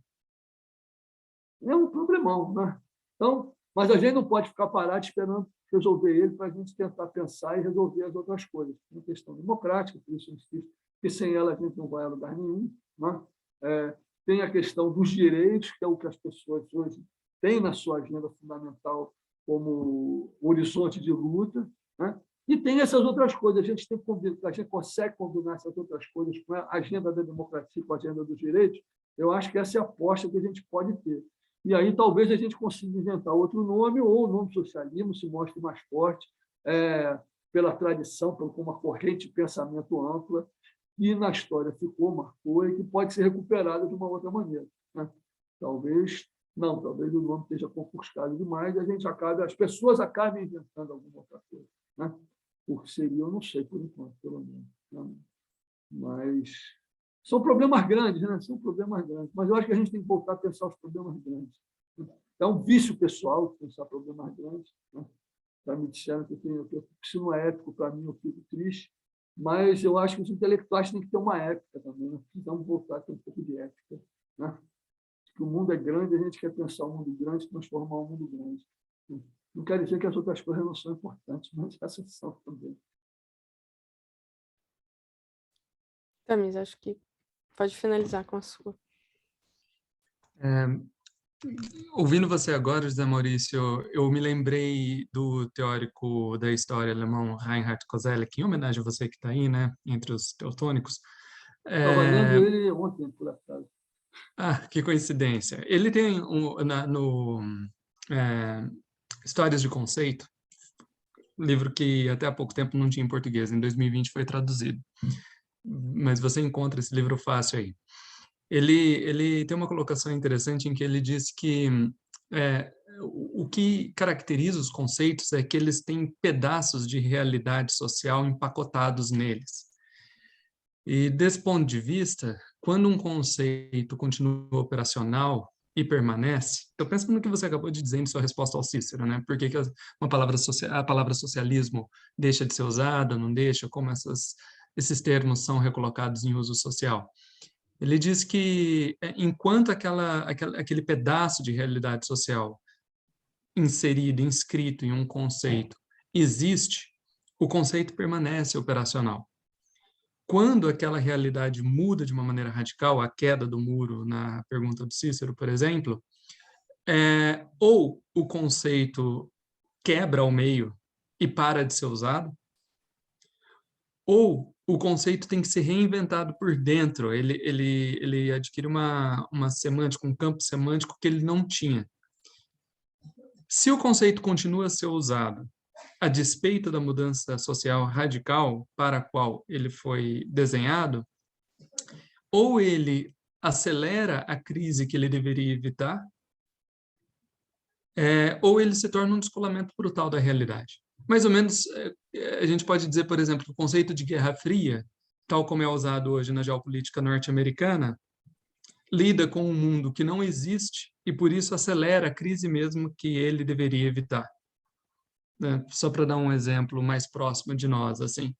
É um problemão, né? Então, mas a gente não pode ficar parado esperando resolver ele para a gente tentar pensar e resolver as outras coisas. É uma questão democrática, por isso eu insisto, que sem ela a gente não vai a lugar nenhum. Né? Tem a questão dos direitos, que é o que as pessoas hoje têm na sua agenda fundamental como horizonte de luta, né? E tem essas outras coisas. A gente consegue combinar essas outras coisas com a agenda da democracia, com a agenda dos direitos. Eu acho que essa é a aposta que a gente pode ter. E aí talvez a gente consiga inventar outro nome, ou o nome socialismo se mostre mais forte pela tradição, por uma corrente de pensamento ampla, que na história marcou e que pode ser recuperada de uma outra maneira. Né? Talvez o nome esteja confuscado demais e as pessoas acabem inventando alguma outra coisa. Né? Porque seria, eu não sei por enquanto, pelo menos. Né? Mas são problemas grandes, né? São problemas grandes. Mas eu acho que a gente tem que voltar a pensar os problemas grandes. É um vício pessoal pensar problemas grandes. Né? Já me disseram que isso não é ético para mim, eu fico triste. Mas eu acho que os intelectuais têm que ter uma ética também. Né? Precisamos voltar a ter um pouco de ética. Né? O mundo é grande, a gente quer pensar um mundo grande, transformar um mundo grande. Não quer dizer que as outras coisas não são importantes, mas essas são também. Tamires, acho que pode finalizar com a sua. Ouvindo você agora, José Maurício, eu me lembrei do teórico da história alemão Reinhard Koselleck, em homenagem a você que está aí, né, entre os teutônicos. Estava lendo ele ontem, por acaso. Que coincidência. Ele tem Histórias de Conceito, livro que até há pouco tempo não tinha em português, em 2020 foi traduzido. Mas você encontra esse livro fácil aí. Ele tem uma colocação interessante em que ele diz que o que caracteriza os conceitos é que eles têm pedaços de realidade social empacotados neles. E desse ponto de vista, quando um conceito continua operacional e permanece, eu penso no que você acabou de dizer em sua resposta ao Cícero, né? Por que a palavra socialismo deixa de ser usada, não deixa, como esses termos são recolocados em uso social? Ele diz que enquanto aquele pedaço de realidade social inserido, inscrito em um conceito existe, o conceito permanece operacional. Quando aquela realidade muda de uma maneira radical, a queda do muro na pergunta do Cícero, por exemplo, ou o conceito quebra ao meio e para de ser usado, ou o conceito tem que ser reinventado por dentro, ele adquire uma semântica, um campo semântico que ele não tinha. Se o conceito continua a ser usado a despeito da mudança social radical para a qual ele foi desenhado, ou ele acelera a crise que ele deveria evitar, ou ele se torna um descolamento brutal da realidade. Mais ou menos, a gente pode dizer, por exemplo, que o conceito de Guerra Fria, tal como é usado hoje na geopolítica norte-americana, lida com um mundo que não existe e, por isso, acelera a crise mesmo que ele deveria evitar. Só para dar um exemplo mais próximo de nós, assim.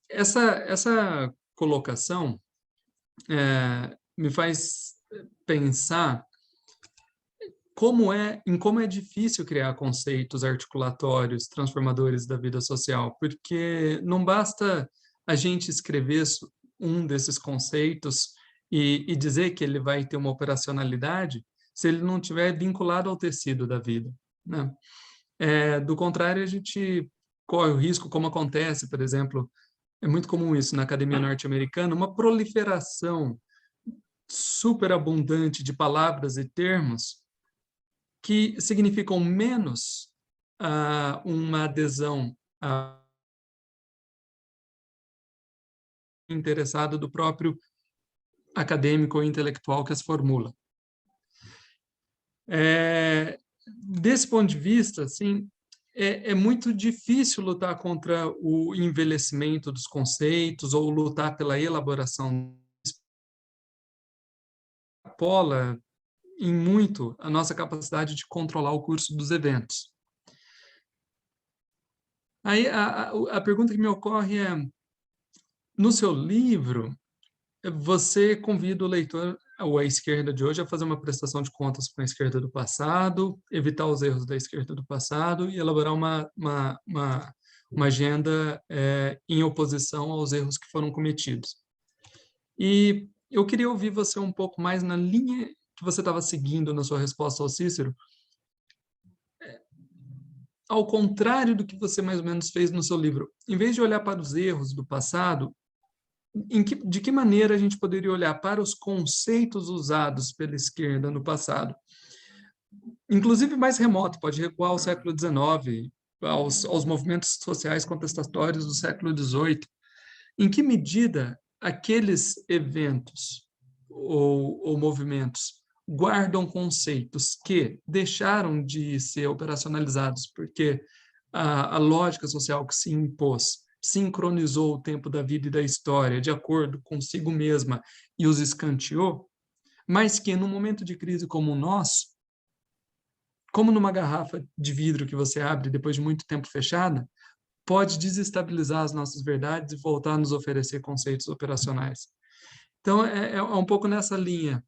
Essa colocação me faz pensar em como é difícil criar conceitos articulatórios, transformadores da vida social, porque não basta a gente escrever um desses conceitos e dizer que ele vai ter uma operacionalidade se ele não estiver vinculado ao tecido da vida. Né? Do contrário, a gente corre o risco, como acontece, por exemplo, é muito comum isso na academia norte-americana, uma proliferação superabundante de palavras e termos que significam menos uma adesão interessada do próprio acadêmico ou intelectual que as formula. Desse ponto de vista, assim, é muito difícil lutar contra o envelhecimento dos conceitos ou lutar pela elaboração. Extrapola em muito a nossa capacidade de controlar o curso dos eventos. Aí a pergunta que me ocorre é, no seu livro, você convida o leitor, ou a esquerda de hoje, a fazer uma prestação de contas com a esquerda do passado, evitar os erros da esquerda do passado e elaborar uma agenda em oposição aos erros que foram cometidos. E eu queria ouvir você um pouco mais na linha que você estava seguindo na sua resposta ao Cícero, ao contrário do que você mais ou menos fez no seu livro. Em vez de olhar para os erros do passado, de que maneira a gente poderia olhar para os conceitos usados pela esquerda no passado? Inclusive mais remoto, pode recuar ao século XIX, aos movimentos sociais contestatórios do século XVIII. Em que medida aqueles eventos ou movimentos guardam conceitos que deixaram de ser operacionalizados porque a lógica social que se impôs sincronizou o tempo da vida e da história de acordo consigo mesma e os escanteou, mas que num momento de crise como o nosso, como numa garrafa de vidro que você abre depois de muito tempo fechada, pode desestabilizar as nossas verdades e voltar a nos oferecer conceitos operacionais. Então, é um pouco nessa linha.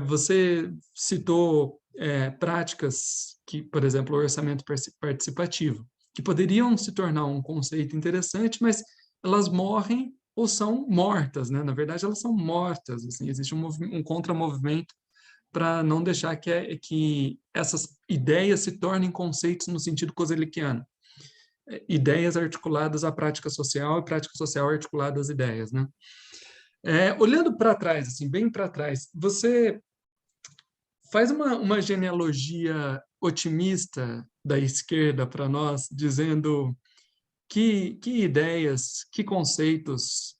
Você citou práticas que, por exemplo, o orçamento participativo, que poderiam se tornar um conceito interessante, mas elas morrem ou são mortas, né? Na verdade, elas são mortas. Assim, existe um contramovimento para não deixar que essas ideias se tornem conceitos no sentido kozelikiano. Ideias articuladas à prática social e prática social articulada às ideias, né? Olhando para trás, assim, bem para trás, você faz uma genealogia otimista da esquerda para nós, dizendo que ideias, que conceitos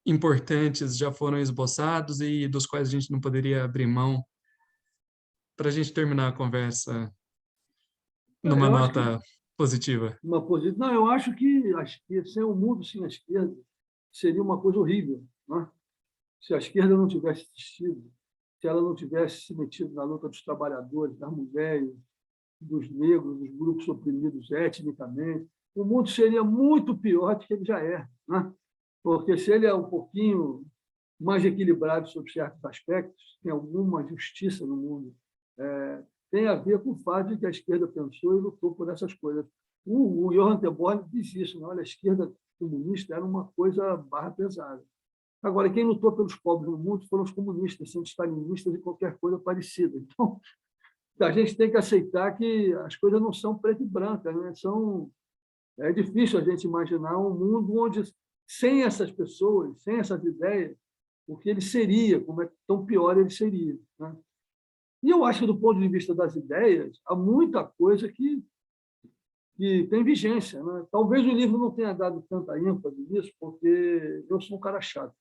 importantes já foram esboçados e dos quais a gente não poderia abrir mão, para a gente terminar a conversa numa nota positiva. Não, eu acho que a esquerda, sem o mundo sem a esquerda, seria uma coisa horrível, né? Se a esquerda não tivesse existido, se ela não tivesse se metido na luta dos trabalhadores, das mulheres, dos negros, dos grupos oprimidos etnicamente, o mundo seria muito pior do que ele já é, né? Porque se ele é um pouquinho mais equilibrado sobre certos aspectos, tem alguma justiça no mundo, tem a ver com o fato de que a esquerda pensou e lutou por essas coisas. O Johann Theborn diz isso, né? Olha, a esquerda comunista era uma coisa barra pesada. Agora, quem lutou pelos pobres no mundo foram os comunistas, stalinistas e qualquer coisa parecida. Então, a gente tem que aceitar que as coisas não são preto e branca, né? É difícil a gente imaginar um mundo onde, sem essas pessoas, sem essas ideias, o que ele seria, como é tão pior ele seria, né? E eu acho que, do ponto de vista das ideias, há muita coisa que tem vigência, né? Talvez o livro não tenha dado tanta ênfase nisso, porque eu sou um cara chato.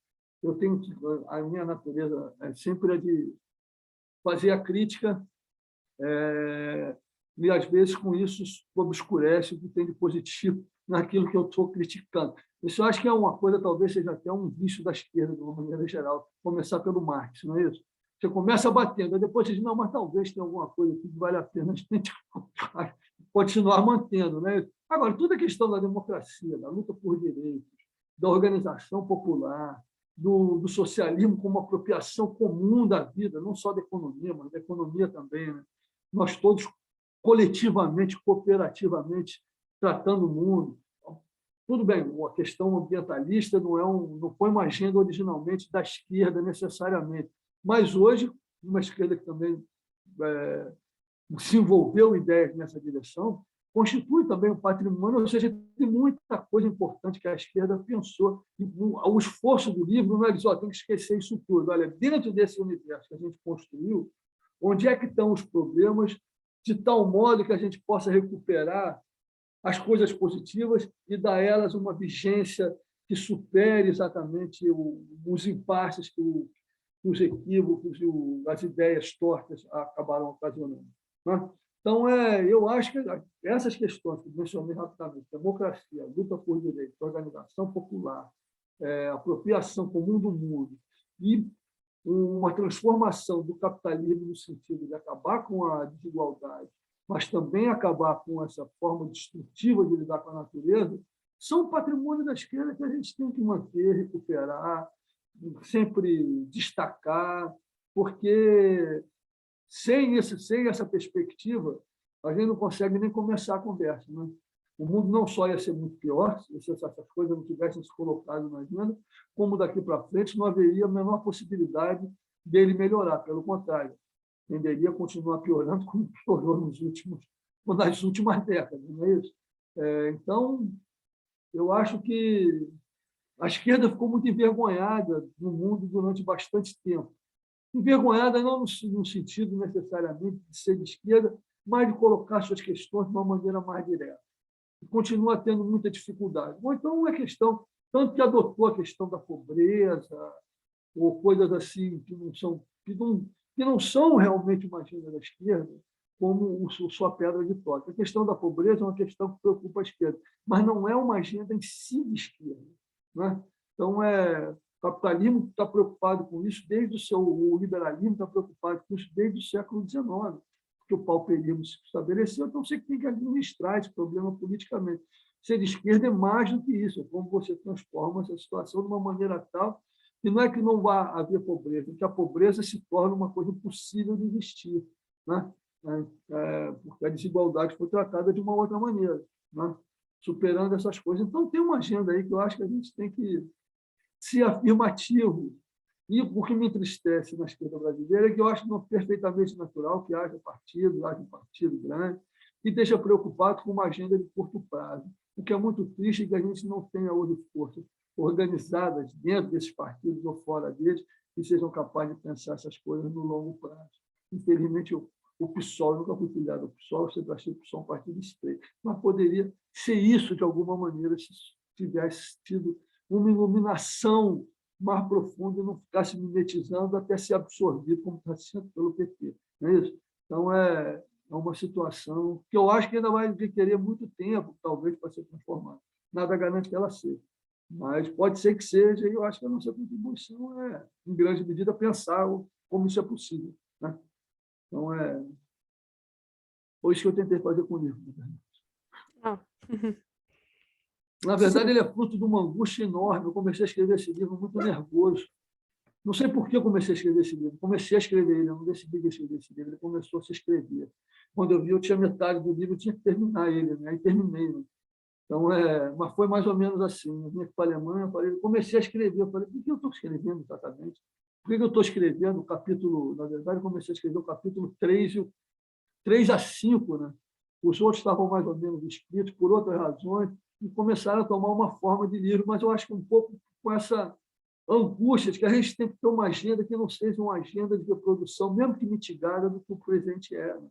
A minha natureza sempre é de fazer a crítica, e às vezes com isso obscurece o que tem de positivo naquilo que eu estou criticando. Isso eu acho que é uma coisa, talvez seja até um vício da esquerda, de uma maneira geral, começar pelo Marx, não é isso? Você começa batendo, aí depois você diz, não, mas talvez tenha alguma coisa aqui que vale a pena a gente continuar mantendo, né? Agora, toda a questão da democracia, da luta por direitos, da organização popular, do socialismo como apropriação comum da vida, não só da economia, mas da economia também, né? Nós todos coletivamente, cooperativamente, tratando o mundo. Tudo bem, a questão ambientalista não foi uma agenda originalmente da esquerda necessariamente, mas hoje, uma esquerda que também se envolveu em ideias nessa direção, constitui também um patrimônio, ou seja, tem muita coisa importante que a esquerda pensou. O esforço do livro não é dizer, tem que esquecer isso tudo. Olha, dentro desse universo que a gente construiu, onde é que estão os problemas de tal modo que a gente possa recuperar as coisas positivas e dar a elas uma vigência que supere exatamente os impasses que os equívocos e as ideias tortas acabaram ocasionando. Né? Então, eu acho que essas questões que mencionei rapidamente, democracia, luta por direitos, organização popular, apropriação comum do mundo e uma transformação do capitalismo no sentido de acabar com a desigualdade, mas também acabar com essa forma destrutiva de lidar com a natureza, são patrimônio da esquerda que a gente tem que manter, recuperar, sempre destacar, porque sem essa perspectiva, a gente não consegue nem começar a conversa. Né? O mundo não só ia ser muito pior se essas coisas não tivessem se colocado na agenda, como daqui para frente não haveria a menor possibilidade dele melhorar. Pelo contrário, tenderia a continuar piorando como piorou nas últimas décadas. Não é isso? Então, eu acho que a esquerda ficou muito envergonhada no mundo durante bastante tempo. Envergonhada não no sentido necessariamente de ser de esquerda, mas de colocar suas questões de uma maneira mais direta. E continua tendo muita dificuldade. Ou então uma questão, tanto que adotou a questão da pobreza, ou coisas assim que não são realmente uma agenda da esquerda, como sua pedra de toque. A questão da pobreza é uma questão que preocupa a esquerda, mas não é uma agenda em si de esquerda. Né? Então, o capitalismo está preocupado com isso o liberalismo está preocupado com isso desde o século XIX, porque o pauperismo se estabeleceu, então você tem que administrar esse problema politicamente. Ser de esquerda é mais do que isso, é como você transforma essa situação de uma maneira tal que não é que não vá haver pobreza, é que a pobreza se torna uma coisa impossível de existir, né? Porque a desigualdade foi tratada de uma outra maneira, né? Superando essas coisas. Então, tem uma agenda aí que eu acho que a gente tem que ser afirmativo. E o que me entristece na esquerda brasileira é que eu acho perfeitamente natural que haja um partido grande, que esteja preocupado com uma agenda de curto prazo. O que é muito triste é que a gente não tenha hoje forças organizadas dentro desses partidos ou fora deles que sejam capazes de pensar essas coisas no longo prazo. Infelizmente, o PSOL, eu nunca fui filiado ao PSOL, eu sempre achei o PSOL um partido estreito, mas poderia ser isso de alguma maneira se tivesse tido uma iluminação mais profunda e não ficasse mimetizando até ser absorvido, como está sendo pelo PT. Não é isso? Então, é uma situação que eu acho que ainda vai requerer muito tempo, talvez, para ser transformada. Nada garante que ela seja. Mas pode ser que seja, e eu acho que a nossa contribuição é, em grande medida, pensar como isso é possível. Né? Então, foi isso que eu tentei fazer com o livro. Na verdade, ele é fruto de uma angústia enorme. Eu comecei a escrever esse livro muito nervoso. Não sei por que eu comecei a escrever esse livro. Comecei a escrever ele, eu não decidi que escrever esse livro. Ele começou a se escrever. Quando eu vi, eu tinha metade do livro, eu tinha que terminar ele. Né? Aí terminei. Né? Então, mas foi mais ou menos assim. Eu vim aqui para a Alemanha, comecei a escrever. Eu falei, por que eu estou escrevendo exatamente? Por que eu estou escrevendo o capítulo... Na verdade, eu comecei a escrever o capítulo 3 a 5. Né? Os outros estavam mais ou menos escritos por outras razões e começaram a tomar uma forma de livro, mas eu acho que um pouco com essa angústia de que a gente tem que ter uma agenda que não seja uma agenda de reprodução, mesmo que mitigada do que o presente é. Né?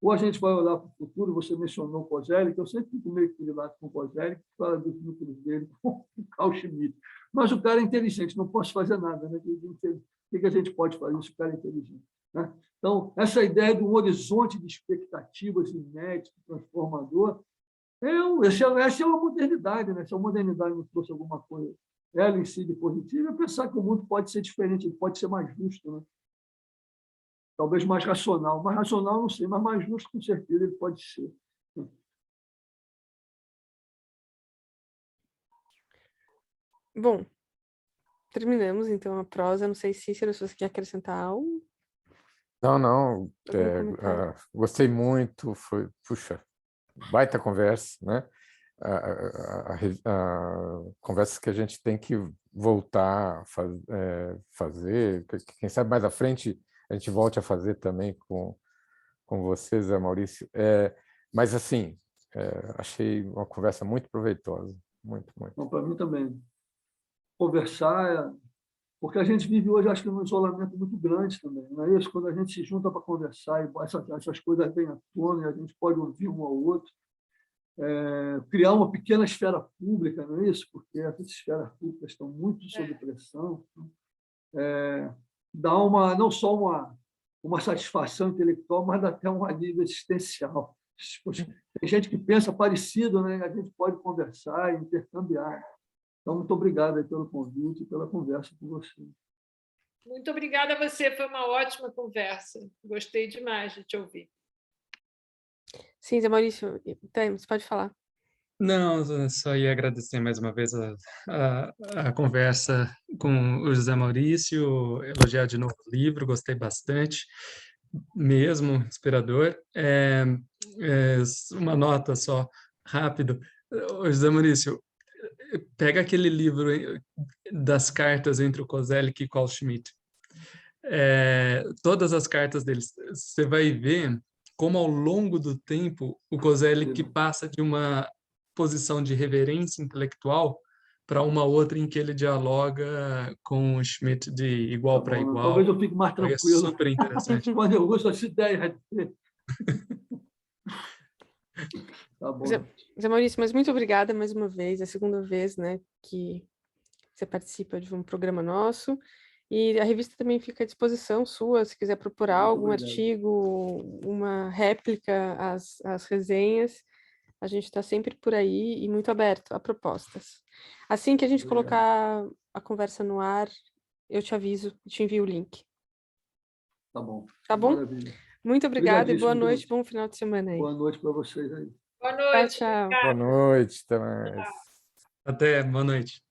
Ou a gente vai olhar para o futuro, você mencionou o Kozelek, que eu sempre fico meio equilibrado com o Kozelek, que fala dos núcleos dele com o Carl Schmitt. Mas o cara é inteligente, não posso fazer nada. Né? O que a gente pode fazer se o cara é inteligente? Né? Então, essa ideia de um horizonte de expectativas inédito, transformador, essa é uma modernidade. Né? Se a modernidade nos trouxe alguma coisa, ela em si de positiva, é pensar que o mundo pode ser diferente, ele pode ser mais justo. Né? Talvez mais racional. Mais racional, não sei, mas mais justo, com certeza, ele pode ser. Bom, terminamos, então, a prosa. Não sei, Cícero, se você quer acrescentar algo. Não. Algum comentário? Gostei muito. Puxa, baita conversa, né? Conversas que a gente tem que voltar a fazer. Quem sabe mais à frente a gente volte a fazer também com você, Zé Maurício. Mas, assim, achei uma conversa muito proveitosa. Muito, muito. Então, para mim também. Conversar porque a gente vive hoje, acho que, num isolamento muito grande também, não é isso? Quando a gente se junta para conversar e essas coisas vêm à tona e a gente pode ouvir um ao outro, criar uma pequena esfera pública, não é isso? Porque essas esferas públicas estão muito sob pressão. Dá não só uma satisfação intelectual, mas dá até um alívio existencial. Tem gente que pensa parecido, né? A gente pode conversar e intercambiar. Então, muito obrigado aí pelo convite e pela conversa com você. Muito obrigada a você, foi uma ótima conversa. Gostei demais de te ouvir. Sim, Zé Maurício, você pode falar. Não, eu só ia agradecer mais uma vez a conversa com o José Maurício, elogiar de novo o livro, gostei bastante, mesmo, inspirador. Uma nota só, rápido. Ô, José Maurício, pega aquele livro das cartas entre o Kozelek e Carl Schmitt. Todas as cartas deles, você vai ver como ao longo do tempo o Kozelek passa de uma posição de reverência intelectual para uma outra em que ele dialoga com o Schmitt de igual para igual. Talvez eu fique mais tranquilo. É super interessante. Quando eu uso essa ideia. Tá bom. Zé Maurício, mas muito obrigada mais uma vez, é a segunda vez, né, que você participa de um programa nosso. E a revista também fica à disposição sua, se quiser procurar algum artigo, uma réplica às resenhas. A gente está sempre por aí e muito aberto a propostas. Assim que a gente colocar a conversa no ar, eu te aviso e te envio o link. Tá bom. Tá bom? Maravilha. Muito obrigada e boa noite, bom final de semana aí. Boa noite para vocês aí. Boa noite. Tchau, tchau. Boa noite, até mais. Até, boa noite.